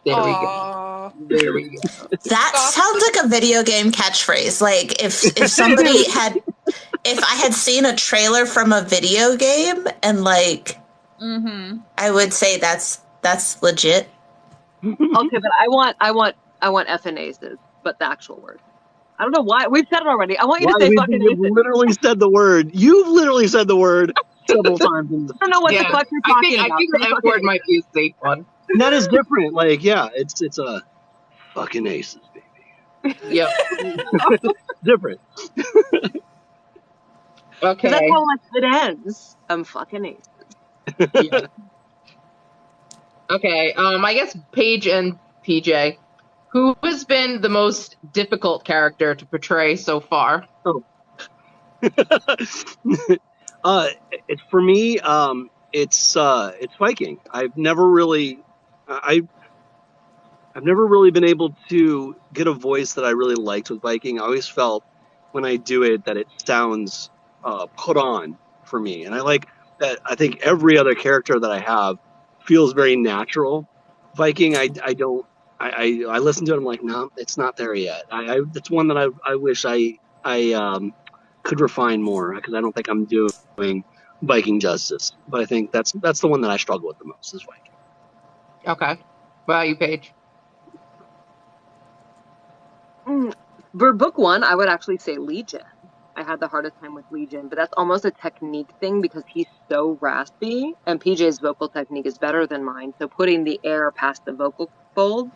There we go. There we go. That sounds like a video game catchphrase. Like if somebody had, if I had seen a trailer from a video game and like, I would say that's legit. Okay, but I want effing aces, but the actual word. I don't know why. We've said it already. I want you to say fucking aces. You've literally said the word. You've literally said the word several times. I don't know what the fuck you're talking about. I think the F word might be a safe one. And that is different. Like, yeah, it's a fucking aces, baby. Yep. Different. Okay. That's how it ends. I'm fucking aces. Yeah. Okay. I guess Paige and PJ, who has been the most difficult character to portray so far? Oh. For me, it's Viking. I've never really been able to get a voice that I really liked with Viking. I always felt when I do it that it sounds put on for me, and I like that. I think every other character that I have feels very natural. Viking, I listen to it. I'm like, no, it's not there yet. It's one that I wish I could refine more, because I don't think I'm doing Viking justice. But I think that's the one that I struggle with the most is Viking. Okay. What about you, Paige? For book one, I would actually say Legion. I had the hardest time with Legion, but that's almost a technique thing because he's so raspy, and PJ's vocal technique is better than mine. So putting the air past the vocal folds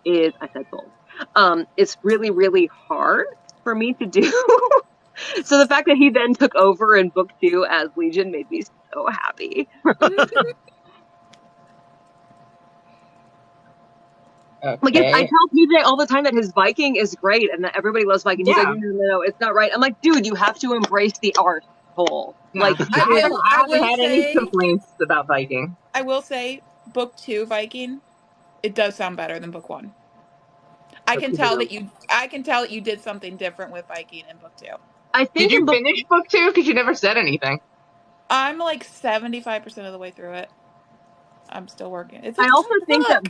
is, I said fold. It's really, really hard for me to do. So the fact that he then took over in book two as Legion made me so happy. Okay. Like, I tell PJ all the time that his Viking is great and that everybody loves Viking. He's like, no, it's not right. I'm like, dude, you have to embrace the art whole. Like, I haven't had any complaints about Viking. I will say, book two Viking, it does sound better than book one. I can tell that you did something different with Viking in book two. I think Did you finish book two? Because you never said anything. I'm like 75% of the way through it. I'm still working. I also think that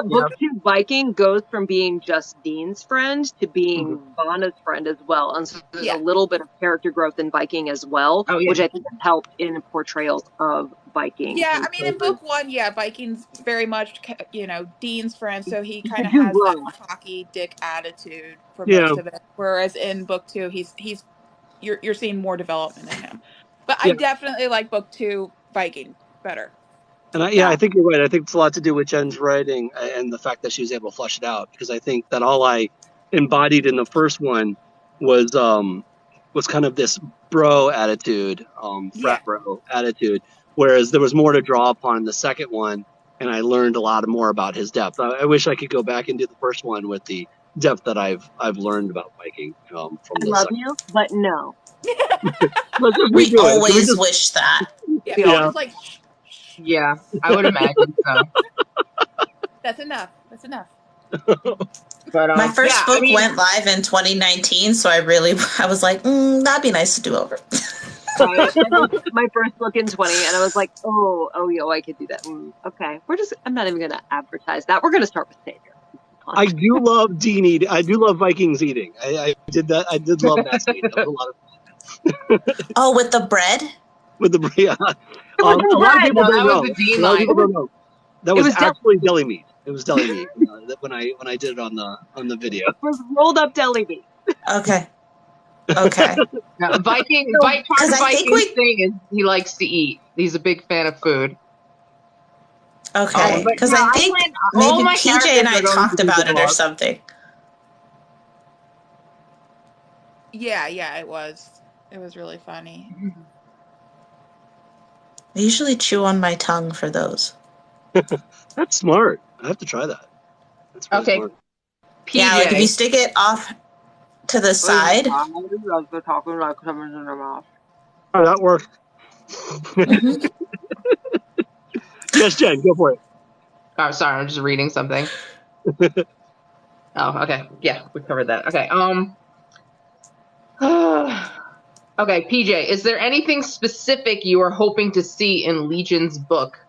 book two Viking goes from being just Dean's friend to being Vanna's friend as well, and so there's a little bit of character growth in Viking as well, which I think has helped in portrayals of Viking. Yeah, I mean, in book one, Viking's very much, Dean's friend, so he kind of has that cocky dick attitude for most of it. Whereas in book two, you're seeing more development in him. But I definitely like book two Viking better. And I think you're right. I think it's a lot to do with Jen's writing and the fact that she was able to flesh it out, because I think that all I embodied in the first one was was kind of this bro attitude, frat bro attitude, whereas there was more to draw upon in the second one, and I learned a lot more about his depth. I wish I could go back and do the first one with the depth that I've learned about Viking from I the love second. you, but no. Let's just We redo it. always wish that. Yeah, Yeah. just like, shh, shh. Yeah, I would imagine so. That's enough. That's enough. But My first yeah, book I mean, went live in 2019, so I was like, that'd be nice to do over. Right? I wrote my first book in 20, and I was like, I could do that. Okay, I'm not even going to advertise that. We're going to start with Savior. I do love Dean eating. I do love Vikings eating. I did that. I did love that scene. That was a lot of fun. Oh, with the bread? With the yeah. A was the lot of bread. people No, don't that was know. the Dean A lot of people line. don't know. That was was actually deli meat. It was deli meat when I did it on the video. It was rolled up deli meat. Okay. No, Viking. Part of I think Viking's thing is he likes to eat. He's a big fan of food. Okay, but because no, I think all maybe my PJ and characters I are going talked to be about it or dogs. something. Yeah, it was. It was really funny. I usually chew on my tongue for those. That's smart. I have to try that. That's really Okay. smart. PJ. Yeah, like if you stick it off to the side. Oh, that worked. Mhm. Yes, Jen, go for it. Oh, sorry, I'm just reading something. Oh, okay. Yeah, we covered that. Okay. Okay, PJ, is there anything specific you are hoping to see in Legion's book?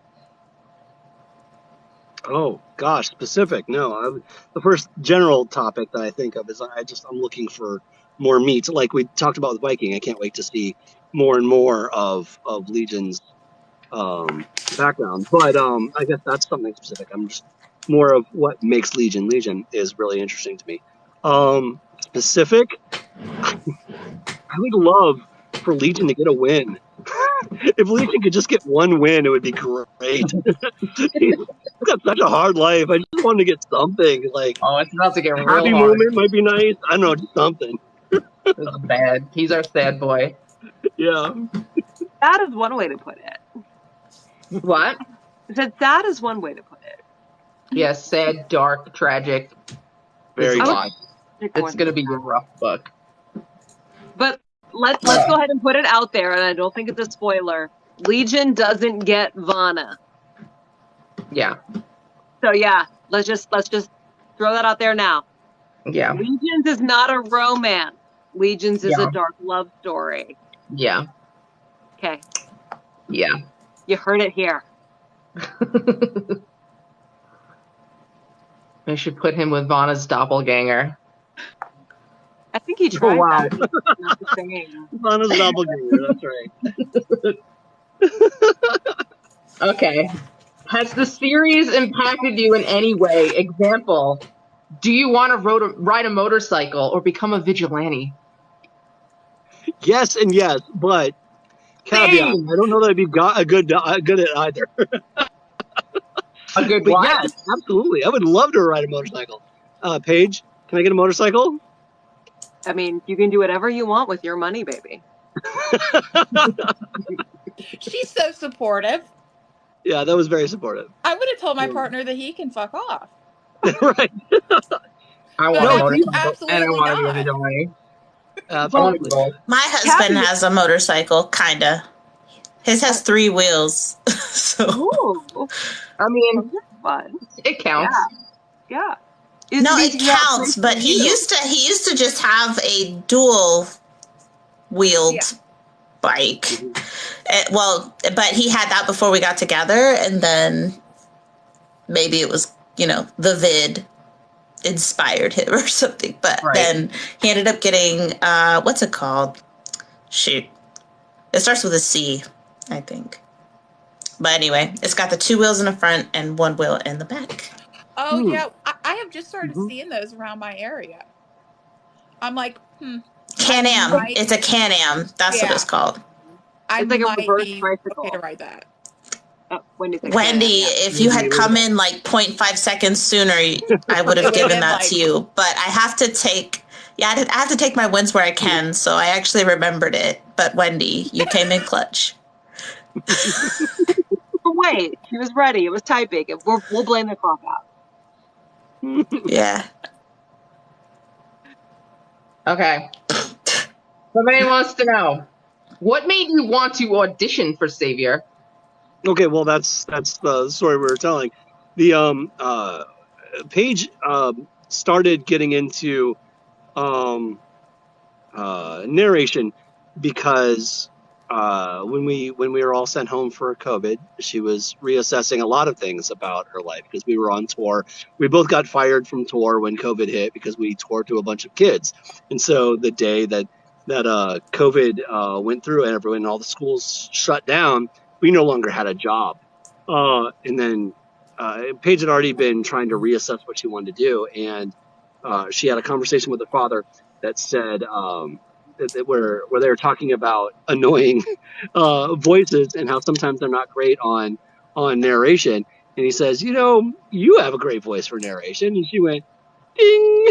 Oh gosh, specific. No, the first general topic that I think of is I'm looking for more meat. Like we talked about with Viking, I can't wait to see more and more of Legion's background. But I guess that's something specific. I'm just more of what makes Legion. Legion is really interesting to me. Specific, I would love for Legion to get a win. If Legion could just get one win, it would be great. He's got such a hard life. I just wanted to get something. Like, Oh, it's about to get real happy hard. moment might be nice. I don't know, just something. This is bad. He's our sad boy. Yeah. That is one way to put it. What? I said that is one way to put it. Yes, sad, dark, tragic. Very It's good. fine. It's going to be a rough book. But let's go ahead and put it out there, and I don't think it's a spoiler. Legion doesn't get Vana. Yeah. So yeah, let's just throw that out there now. Yeah. Legions is not a romance. Legions is a dark love story. Yeah. Okay. Yeah. You heard it here. I should put him with Vana's doppelganger. I think he tried wow. that. It's not the same. Vana's doppelganger, that's right. Okay. Has the series impacted you in any way? Example, do you want to ride a motorcycle or become a vigilante? Yes and yes, but caveat, Same. I don't know that I'd be good at either. A good But what? yes, absolutely. I would love to ride a motorcycle. Paige, can I get a motorcycle? I mean, you can do whatever you want with your money, baby. She's so supportive. Yeah, that was very supportive. I would have told my partner that he can fuck off. Right. I want No, a motorcycle, absolutely and I want to be a not. vigilante. Absolutely. My husband has a motorcycle, kinda. His has 3 wheels. So Ooh, I mean, that's fun. it counts. Yeah. no, it counts, but he used to just have a dual wheeled bike. But he had that before we got together, and then maybe it was, the vid inspired him or something. But then he ended up getting what's it called? Shoot. It starts with a C, I think. But anyway, it's got the 2 wheels in the front and 1 wheel in the back. Oh, yeah. I have just started seeing those around my area. I'm like, Can-Am. It's a Can-Am. That's what it's called. It's like a reverse tricycle. Okay to ride that. Oh, Wendy, if you had come in like 0.5 seconds sooner, I would have given that to you. But I have to take Yeah, I have to take my wins where I can, so I actually remembered it. But Wendy, you came in clutch. Wait, she was ready. It was typing. We'll blame the clock out. Yeah. Okay. Somebody wants to know, what made you want to audition for Savior? Okay, well, that's the story we were telling. The Paige started getting into narration because when we were all sent home for COVID, she was reassessing a lot of things about her life because we were on tour. We both got fired from tour when COVID hit because we toured to a bunch of kids, and so the day that COVID went through and everyone, all the schools shut down, we no longer had a job. And then Paige had already been trying to reassess what she wanted to do, and she had a conversation with her father that said where they were talking about annoying voices and how sometimes they're not great on narration. And he says, you have a great voice for narration. And she went, ding.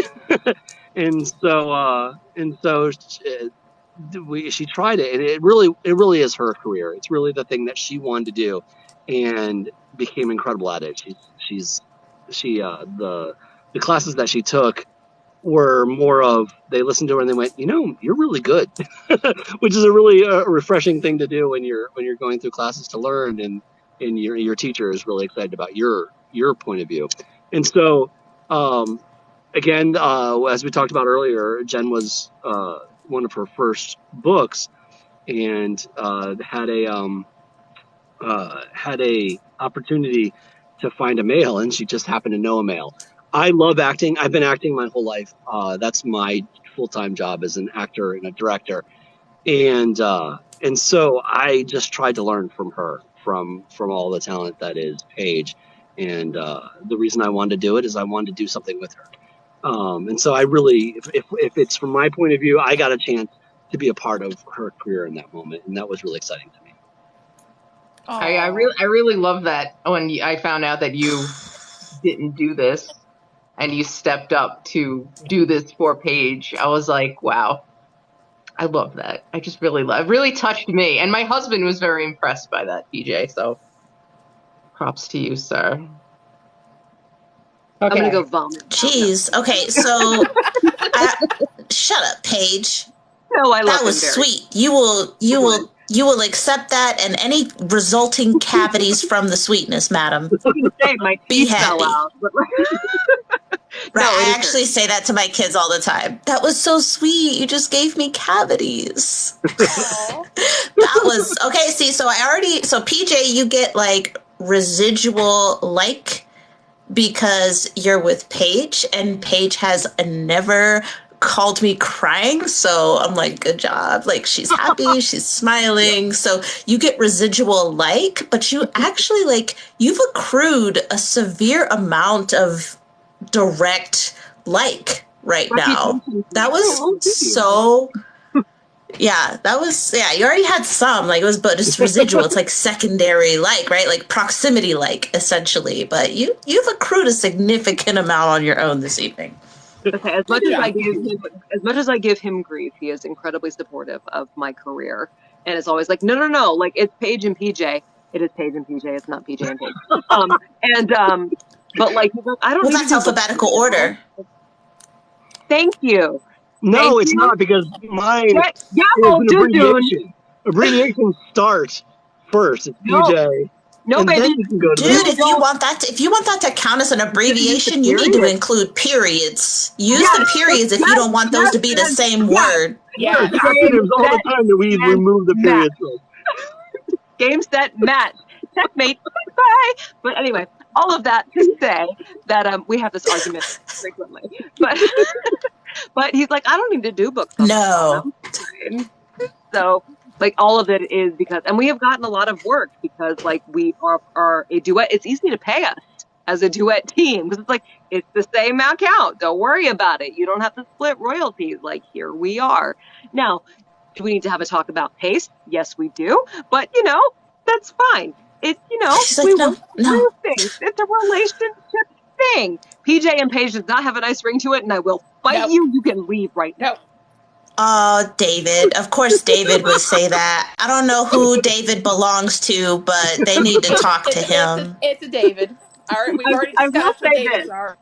and so she tried it, and it really is her career. It's really the thing that she wanted to do, and became incredible at it. The classes that she took were more of, they listened to her and they went, you're really good, which is a really refreshing thing to do when you're going through classes to learn, and your teacher is really excited about your point of view. And so again, as we talked about earlier, Jen was one of her first books, and had a opportunity to find a male, and she just happened to know a male. I love acting. I've been acting my whole life. That's my full-time job as an actor and a director. And so I just tried to learn from her, from all the talent that is Paige. And the reason I wanted to do it is I wanted to do something with her. And so I really, if it's from my point of view, I got a chance to be a part of her career in that moment, and that was really exciting to me. I really love that when I found out that you didn't do this and you stepped up to do this for Paige. I was like, wow, I love that. I just really love it. Really touched me. And my husband was very impressed by that, PJ. So props to you, sir. Okay. I'm going to go vomit. Jeez. Okay, so shut up, Paige. No, I love that was sweet. You will accept that and any resulting cavities from the sweetness, madam. My teeth fell out. Right, I actually say that to my kids all the time. That was so sweet. You just gave me cavities. That was okay. See, so PJ, you get like residual because you're with Paige, and Paige has never called me crying, so I'm like, good job. Like, she's happy, she's smiling. So you get residual but you actually you've accrued a severe amount of direct right now. That was so yeah, you already had some, but it's residual. It's like secondary right? Like proximity essentially. But you've accrued a significant amount on your own this evening. Okay, as much as I give him grief, he is incredibly supportive of my career, and it's always like, no, like it's Paige and PJ. It is Paige and PJ. It's not PJ and Paige. But like, I don't. Well, that's alphabetical order. Thank you. No, it's not, because mine is an abbreviation. Abbreviations start first. It's PJ. No, baby. Dude, if you want that to count as an abbreviation, you need to include periods. Use the periods if you don't want those to be the same word. Yeah, acronyms all the time that we remove the periods. Game, set, match. Checkmate. Bye. But anyway, all of that to say that we have this argument frequently. But he's like, I don't need to do books. No. So all of it is because, and we have gotten a lot of work because we are a duet. It's easy to pay us as a duet team because it's the same account. Don't worry about it. You don't have to split royalties. Here we are. Now, do we need to have a talk about pace? Yes, we do. But that's fine. It's She's like, no. Things. It's a relationship thing. PJ and Paige does not have a nice ring to it, and I will fight Nope. you. You can leave right now. Nope. Oh, David. Of course David would say that. I don't know who David belongs to, but they need to talk to him. It's a David. All right, we've already discussed what Davids are.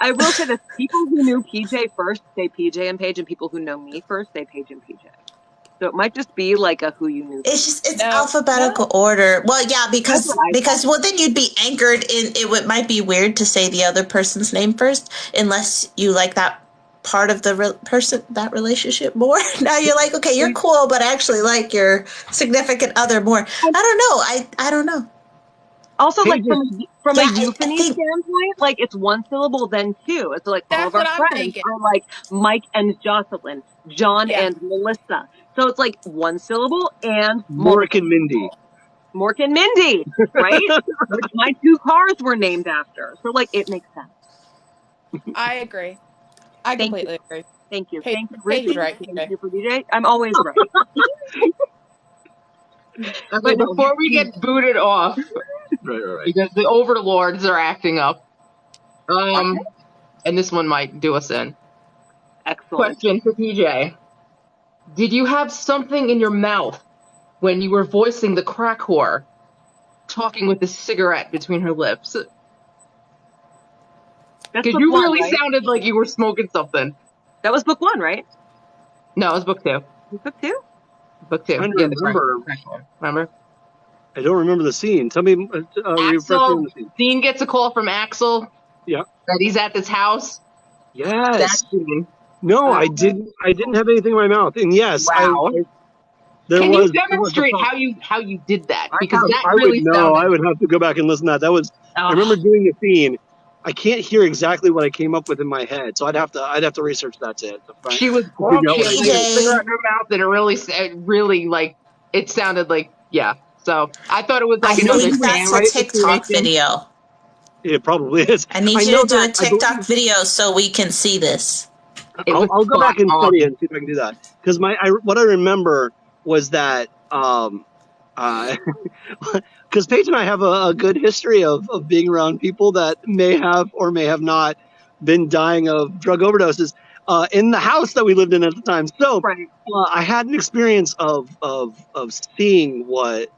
I will say this. People who knew PJ first say PJ and Paige, and people who know me first say Paige and PJ. So it might just be like a who you knew. It's alphabetical order. Well, yeah, because well, then you'd be anchored in it. Might be weird to say the other person's name first, unless you like that part of the person, that relationship more. Now you're like, okay, you're cool, but I actually like your significant other more. I don't know. Also, like from a euphony standpoint, like it's one syllable, then two. It's like all of our friends are like Mike and Jocelyn, John and Melissa. So it's like one syllable and Mork and Mindy. Mork and Mindy, right? Which my 2 cars were named after. So like it makes sense. I agree. I completely agree. Thank you. Paige, Thank you, Paige is Ricky. right. Thank you for DJ. I'm always right. Okay, before we get booted off, right. because the overlords are acting up, and this one might do us in. Excellent. Question for PJ. Did you have something in your mouth when you were voicing the crack whore, talking with a cigarette between her lips? Because you really sounded like you were smoking something. That was book 1, right? No, it was book 2. Book 2? Book 2. I remember. Remember? I don't remember the scene. Tell me. Axel, Dean gets a call from Axel. Yeah. That he's at this house. Yes. That scene. No, I didn't have anything in my mouth. And yes, wow. Can you demonstrate how you did that? Because I would have to go back and listen to that. That was I remember doing the scene. I can't hear exactly what I came up with in my head, so I'd have to research that to She was drunk. She had a cigarette in her mouth, and it really like it sounded like So I thought it was like I think that's a TikTok video. It probably is. I need you to do a TikTok video so we can see this. I'll go back and study it and see if I can do that. Because what I remember was that because Paige and I have a good history of being around people that may have or may have not been dying of drug overdoses in the house that we lived in at the time. So I had an experience of seeing what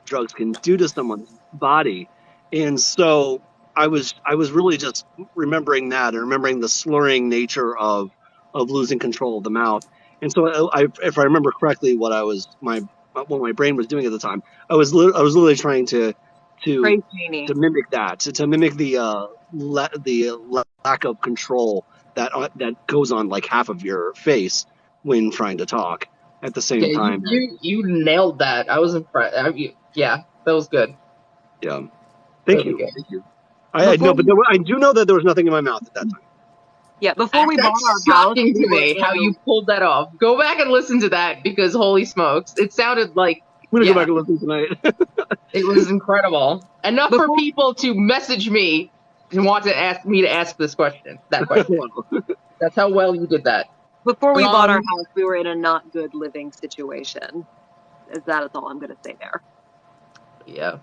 drugs can do to someone's body, and so I was really just remembering that and remembering the slurring nature of losing control of the mouth. And so if I remember correctly, what my brain was doing at the time, I was literally trying to mimic that, to mimic the lack of control that goes on like half of your face when trying to talk at the same time. You nailed that. I was impressed. That was good. Yeah, thank you. I do know that there was nothing in my mouth at that time. Yeah, before we bought our house, shocking to me how you pulled that off. Go back and listen to that because holy smokes, it sounded like. I'm gonna go back and listen tonight. It was incredible. Enough for people to message me and want to ask me to ask this question. That question. That's how well you did that. Before we bought our house, we were in a not good living situation. That is all I'm gonna say there. Yeah.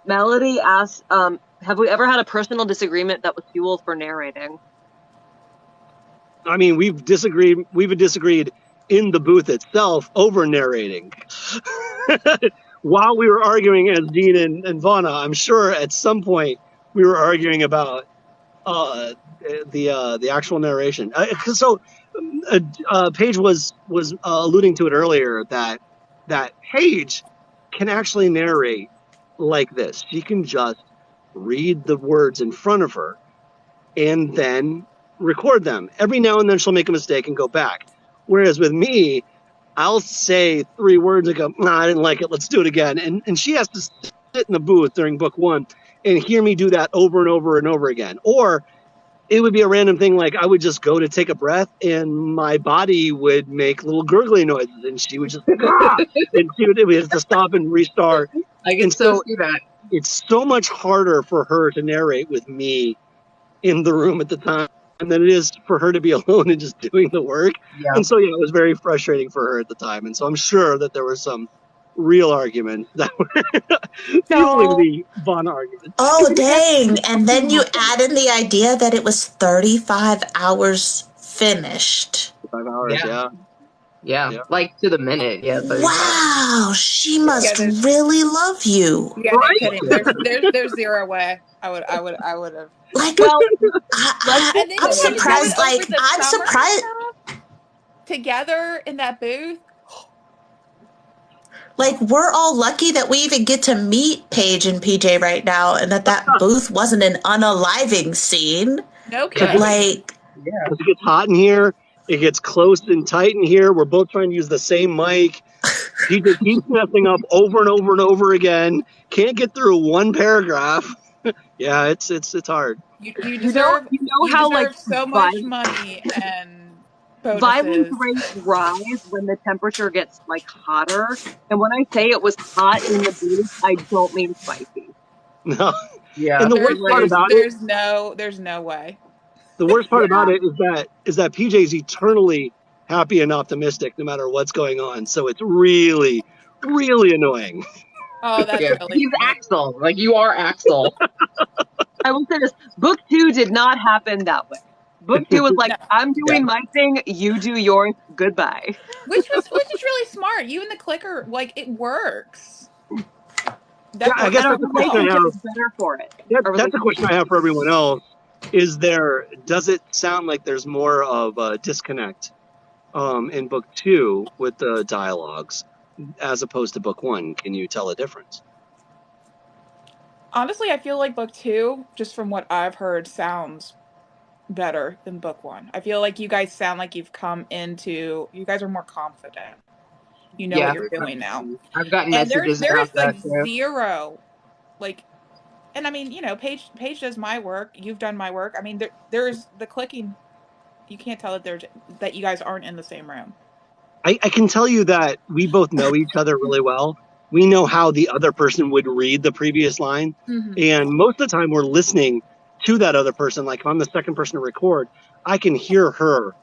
Melody asks, have we ever had a personal disagreement that was fuel for narrating? I mean, we've disagreed in the booth itself over narrating. While we were arguing as Dean and Vana, I'm sure at some point we were arguing about the actual narration. So Paige was alluding to it earlier that Paige can actually narrate like this. She can just read the words in front of her and then record them. Every now and then she'll make a mistake and go back. Whereas with me, I'll say 3 words and go, I didn't like it, let's do it again. And she has to sit in the booth during book 1 and hear me do that over and over and over again. Or it would be a random thing, like I would just go to take a breath and my body would make little gurgling noises and she would just and we have to stop and restart. I can still see that. It's so much harder for her to narrate with me in the room at the time than it is for her to be alone and just doing the work. Yeah. And so it was very frustrating for her at the time. And so I'm sure that there was some real arguments that were fueling the Vaughn arguments. Oh, dang. And then you add in the idea that it was 35 hours finished. 5 hours, yeah. Like to the minute. Yeah. Wow, she must really love you. Yeah, no kidding. There's zero way I would have. Like, Well, I'm surprised. Like, I'm surprised. Together in that booth. Like, we're all lucky that we even get to meet Paige and PJ right now, and that booth wasn't an unaliving scene. No kidding. Like, it gets hot in here. It gets close and tight in here. We're both trying to use the same mic. He just keeps messing up over and over and over again. Can't get through one paragraph. Yeah, it's hard. You deserve so much money and bonuses. Violence rates rise when the temperature gets like hotter, and when I say it was hot in the booth, I don't mean spicy. No. Yeah. And the worst part about there's no way. The worst part about it is that PJ's eternally happy and optimistic no matter what's going on. So it's really, really annoying. Oh, that's really He's Axel. Like, you are Axel. I will say this: Book 2 did not happen that way. Book 2 was like, I'm doing my thing, you do yours, goodbye. Which is really smart. You and the clicker, like, it works. I guess that's a question I have. Better for it. That's a question I have for everyone else. Does it sound like there's more of a disconnect in book 2 with the dialogues as opposed to book 1? Can you tell a difference? Honestly, I feel like book 2, just from what I've heard, sounds better than book 1. I feel like you guys sound like you guys are more confident. You know what you're doing now. I've gotten messages about that. There is like zero, like, and I mean, Paige does my work. You've done my work. I mean, there's the clicking. You can't tell that you guys aren't in the same room. I can tell you that we both know each other really well. We know how the other person would read the previous line. Mm-hmm. And most of the time we're listening to that other person. Like, if I'm the second person to record, I can hear her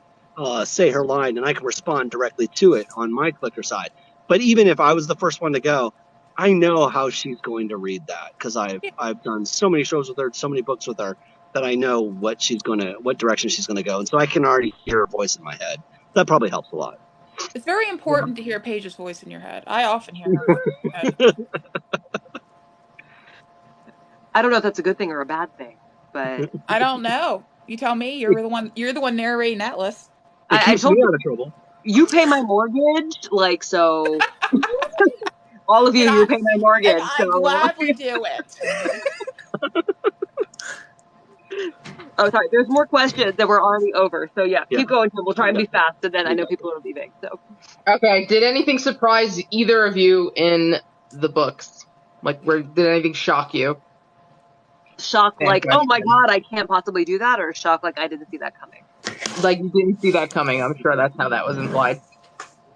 say her line and I can respond directly to it on my clicker side. But even if I was the first one to go, I know how she's going to read that because I've done so many shows with her, so many books with her, that I know what direction she's gonna go, and so I can already hear her voice in my head. That probably helps a lot. It's very important to hear Paige's voice in your head. I often hear her voice in your head. I don't know if that's a good thing or a bad thing, but I don't know. You tell me. You're the one narrating Atlas. I told you out of trouble. You pay my mortgage, like, so. All of you pay my mortgage. I'm glad we do it. Oh, sorry. There's more questions that were already over. So keep going. We'll try and be fast, and then I know people are leaving. So. Okay. Did anything surprise either of you in the books? Like, did anything shock you? Shock, like, oh my god, I can't possibly do that, or shock, like, I didn't see that coming. Like, you didn't see that coming. I'm sure that's how that was implied.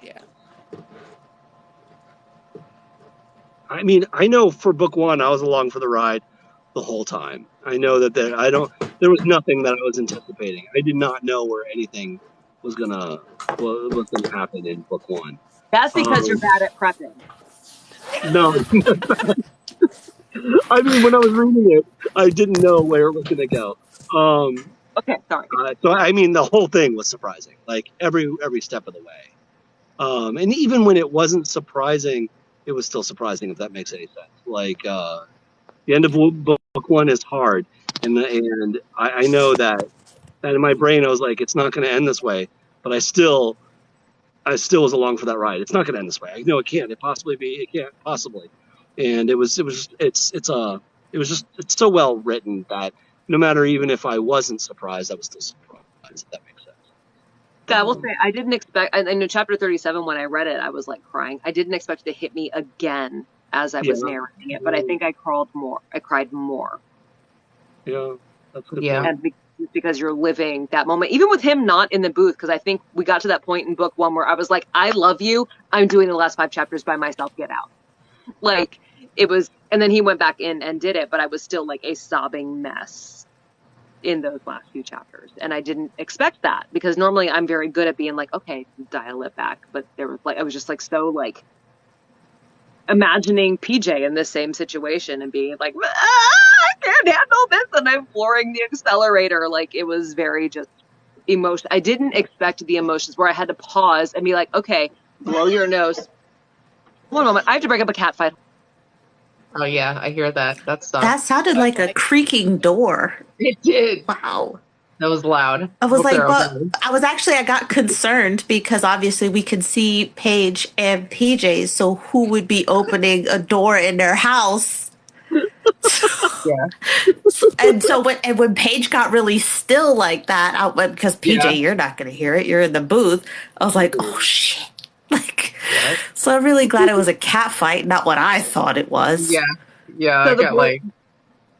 Yeah. I mean, I know for book 1, I was along for the ride the whole time. I know that there was nothing that I was anticipating. I did not know where anything was gonna happen in book 1. That's because you're bad at prepping. No. I mean, when I was reading it, I didn't know where it was gonna go. Okay, sorry. So I mean, the whole thing was surprising, like every step of the way. And even when it wasn't surprising, it was still surprising, if that makes any sense. Like, the end of book 1 is hard, and I know that in my brain I was like, it's not going to end this way, but I still was along for that ride. It's not going to end this way. I know it can't. It can't possibly. And it's so well written that no matter, even if I wasn't surprised, I was still surprised. If that makes sense. I will say, I didn't expect, and in chapter 37, when I read it, I was like crying. I didn't expect it to hit me again as I was narrating it, but I think I cried more. Yeah, that's good. Yeah. And because you're living that moment, even with him not in the booth, because I think we got to that point in book 1 where I was like, I love you. I'm doing the last 5 chapters by myself. Get out. Like, it was, and then he went back in and did it, but I was still like a sobbing mess in those last few chapters, and I didn't expect that, because normally I'm very good at being like, okay, dial it back, but there was like, I was just like so like imagining PJ in this same situation and being like, I can't handle this, and I'm flooring the accelerator. Like, it was very just emotion. I didn't expect the emotions where I had to pause and be like, okay, blow your nose. One moment, I have to break up a cat fight. Oh yeah, I hear that. That sucks. That sounded like a creaking door. It did. Wow. That was loud. I was Hope like, they're but okay. I got concerned because obviously we could see Paige and PJ, so who would be opening a door in their house? Yeah. And so when Paige got really still like that, because PJ, Yeah. you're not going to hear it. You're in the booth. I was like, oh shit. Like, so I'm really glad it was a cat fight, not what I thought it was. Yeah. Yeah. So I got like.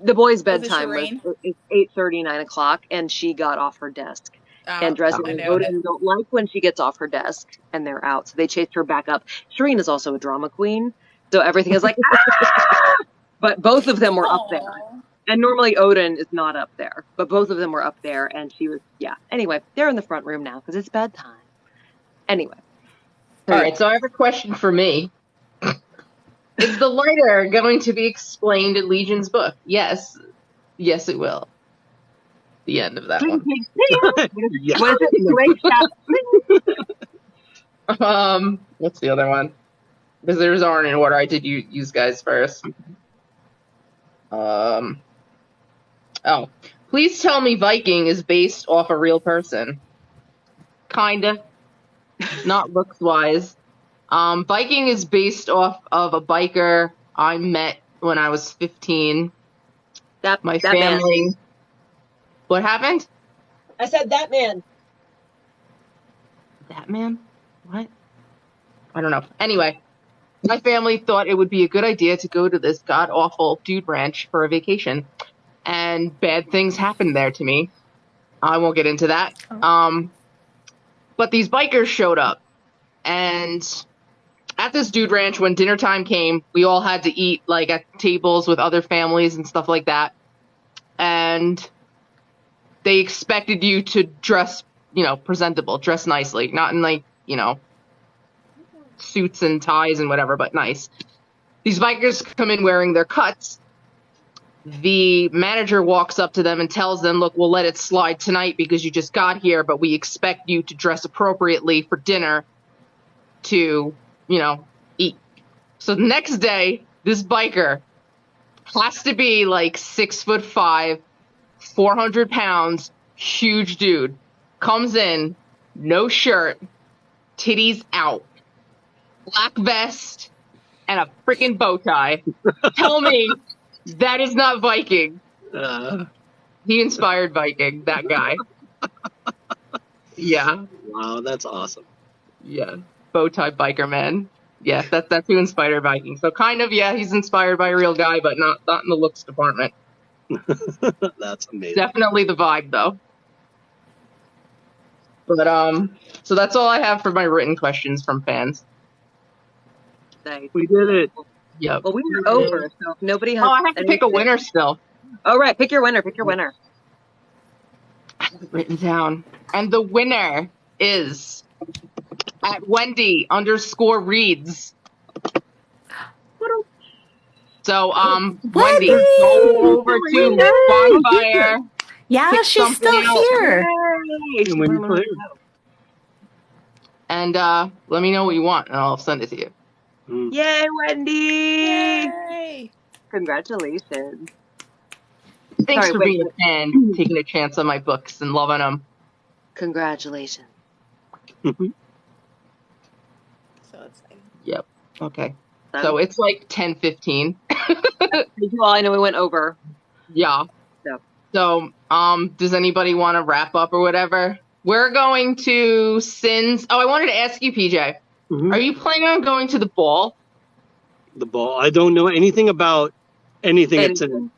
the boy's Was it bedtime was Shireen? 8:30, 9 o'clock, and she got off her desk. And Dresden I and know Odin don't like when she gets off her desk and they're out, so they chased her back up. Shireen is also a drama queen, so everything is like, ah! But both of them were up there. Aw. And normally Odin is not up there, but both of them were up there, and she was, yeah. Anyway, they're in the front room now because it's bedtime. Anyway. All right, so I have a question for me. Is the lighter going to be explained in Legion's book? Yes. Yes, it will. The end of that one. Yeah. What is it? What's the other one? Because theirs aren't in order. I did use guys first. Oh. Please tell me Viking is based off a real person. Kinda. Not looks-wise. Viking is based off of a biker I met when I was 15. That family. man. What happened? I said that man. That man? What? I don't know. Anyway, my family thought it would be a good idea to go to this god-awful dude ranch for a vacation. And bad things happened there to me. I won't get into that. But these bikers showed up. And at this dude ranch, when dinner time came, we all had to eat like at tables with other families and stuff like that. And they expected you to dress, presentable, dress nicely, not in like, suits and ties and whatever, but nice. These bikers come in wearing their cuts. The manager walks up to them and tells them, look, we'll let it slide tonight because you just got here, but we expect you to dress appropriately for dinner to, eat. So the next day, this biker has to be like 6'5", 400 pounds, huge dude, comes in, no shirt, titties out, black vest, and a freaking bow tie. Tell me that is not Viking. He inspired Viking, that guy. Yeah. Wow, that's awesome. Yeah. Bow tie biker man. Yeah, that's who inspired Viking. So kind of, yeah, he's inspired by a real guy, but not in the looks department. That's amazing. Definitely the vibe, though. But so that's all I have for my written questions from fans. Nice. We did it. Yep. Well, we are over, so if nobody has. Oh, I have to pick a winner still. Oh, right. Pick your winner. Pick your winner. I have it written down. And the winner is at Wendy_reads. So, Wendy, go over to Bonfire. Yeah, pick she's something still else. here. And when you play, And let me know what you want, and I'll send it to you. Yay, Wendy! Yay! Congratulations. Thanks Sorry, for wait, being a fan, taking a chance on my books and loving them. Congratulations. So exciting. Yep. Okay. So it's like 10:15. Well, I know we went over. Yeah. Yep. So, does anybody want to wrap up or whatever? We're going to Sins. Oh, I wanted to ask you, PJ. Mhm. Are you planning on going to the ball? The ball. I don't know anything about anything at Sin.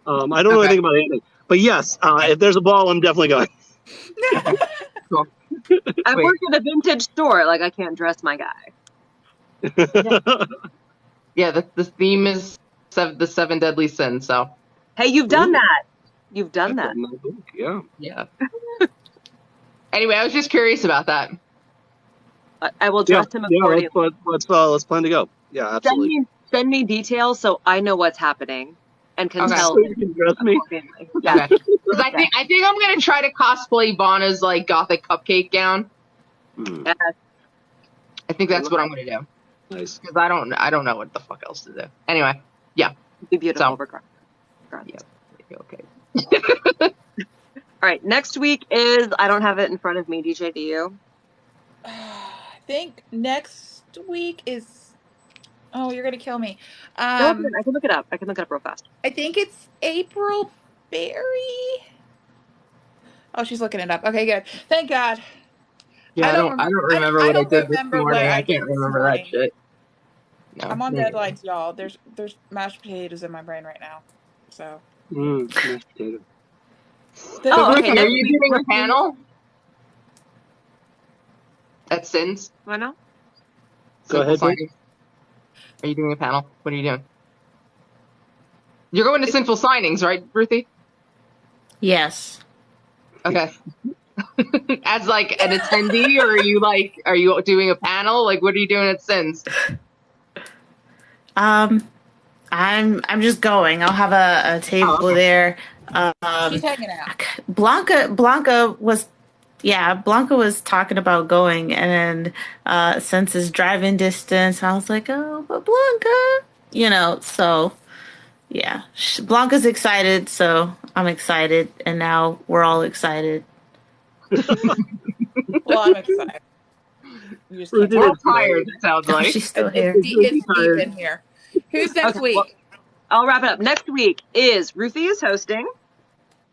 I don't know anything about anything. But yes, if there's a ball, I'm definitely going. Cool. I Wait. work at a vintage store. Like, I can't dress my guy. Yeah, the theme is the 7 deadly sins. So Hey, you've done that. You've done that. Yeah. yeah. Anyway, I was just curious about that. I will dress him accordingly. Let's plan to go. Yeah, absolutely. Send me details so I know what's happening and can Okay. tell. So you can dress me. Yeah. Okay. Because I think I'm gonna try to cosplay Bonna's like gothic cupcake gown. Yeah. I think that's what I'm gonna do. Nice. Because I don't know what the fuck else to do. Anyway, yeah. Be beautiful So, regardless. yeah. Okay. All right. Next week is I don't have it in front of me. DJ, do you? I think next week is. Oh, you're gonna kill me. No, I can look it up. I can look it up real fast. I think it's April Berry. Oh, she's looking it up. Okay, good. Thank God. Yeah, I don't remember what I did this remember morning. what I I did can't this remember that morning. shit. No. I'm on deadlines, y'all. There's mashed potatoes in my brain right now. So. Mashed potato. So, okay. Ricky, are you doing a panel at Sins? Why not? Go ahead, Signings? Are you doing a panel? What are you doing? You're going to Sinful Signings, right, Ruthie? Yes. Okay. As like an attendee, or are you doing a panel? Like, what are you doing at Sins? I'm just going. I'll have a table there. She's hanging out. Blanca was talking about going, and since it's driving distance, I was like, oh, but Blanca, so yeah, Blanca's excited, so I'm excited, and now we're all excited. Well, I'm excited. You just can't We're all tired, it sounds like. She's still here. It's deep in here. Who's next week? Well, I'll wrap it up. Next week is Ruthie is hosting,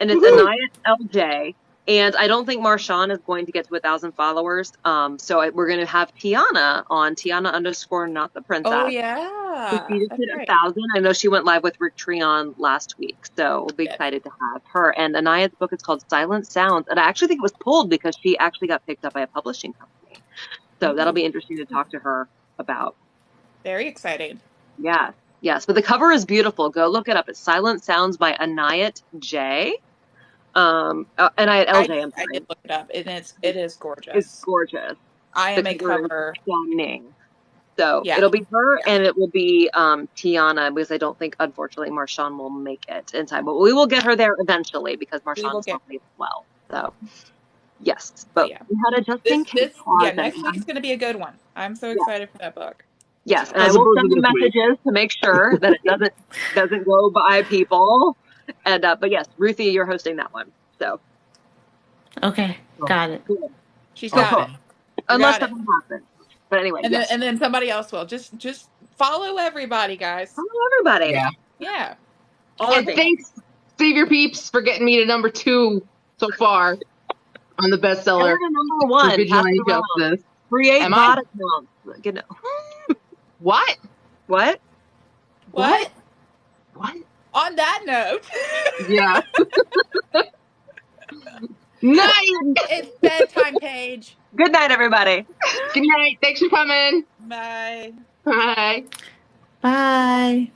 and it's Anaya LJ. And I don't think Marshawn is going to get to 1,000 followers. So we're going to have Tiana on Tiana _ not the princess. Oh yeah, she just hit 1,000. I know she went live with Rick Treon last week, so we'll be excited to have her. And Anaya's book is called Silent Sounds, and I actually think it was pulled because she actually got picked up by a publishing company. So that'll be interesting to talk to her about. Very exciting. Yes, but the cover is beautiful. Go look it up. It's Silent Sounds by Anayat J. Anayat LJ. I did look it up, and it is gorgeous. It's gorgeous. I am a cover. Stunning. So it'll be her, and it will be Tiana, because I don't think, unfortunately, Marshawn will make it in time. But we will get her there eventually because Marshawn's lovely as well. So yes, but we had a just in case. Next week's going to be a good one. I'm so excited for that book. Yes, and I will send you messages to make sure that it doesn't go by people. And but yes, Ruthie, you're hosting that one. So okay, got it. She's got it. Unless something happens. But anyway, and then somebody else will. Just follow everybody, guys. Follow everybody. Yeah. And thanks, Savior Peeps, for getting me to number 2 so far on the bestseller. Number 1. Vigilante Justice. Create bot accounts. What? On that note. Yeah. Night. It's bedtime, Paige. Good night, everybody. Good night. Thanks for coming. Bye. Bye. Bye.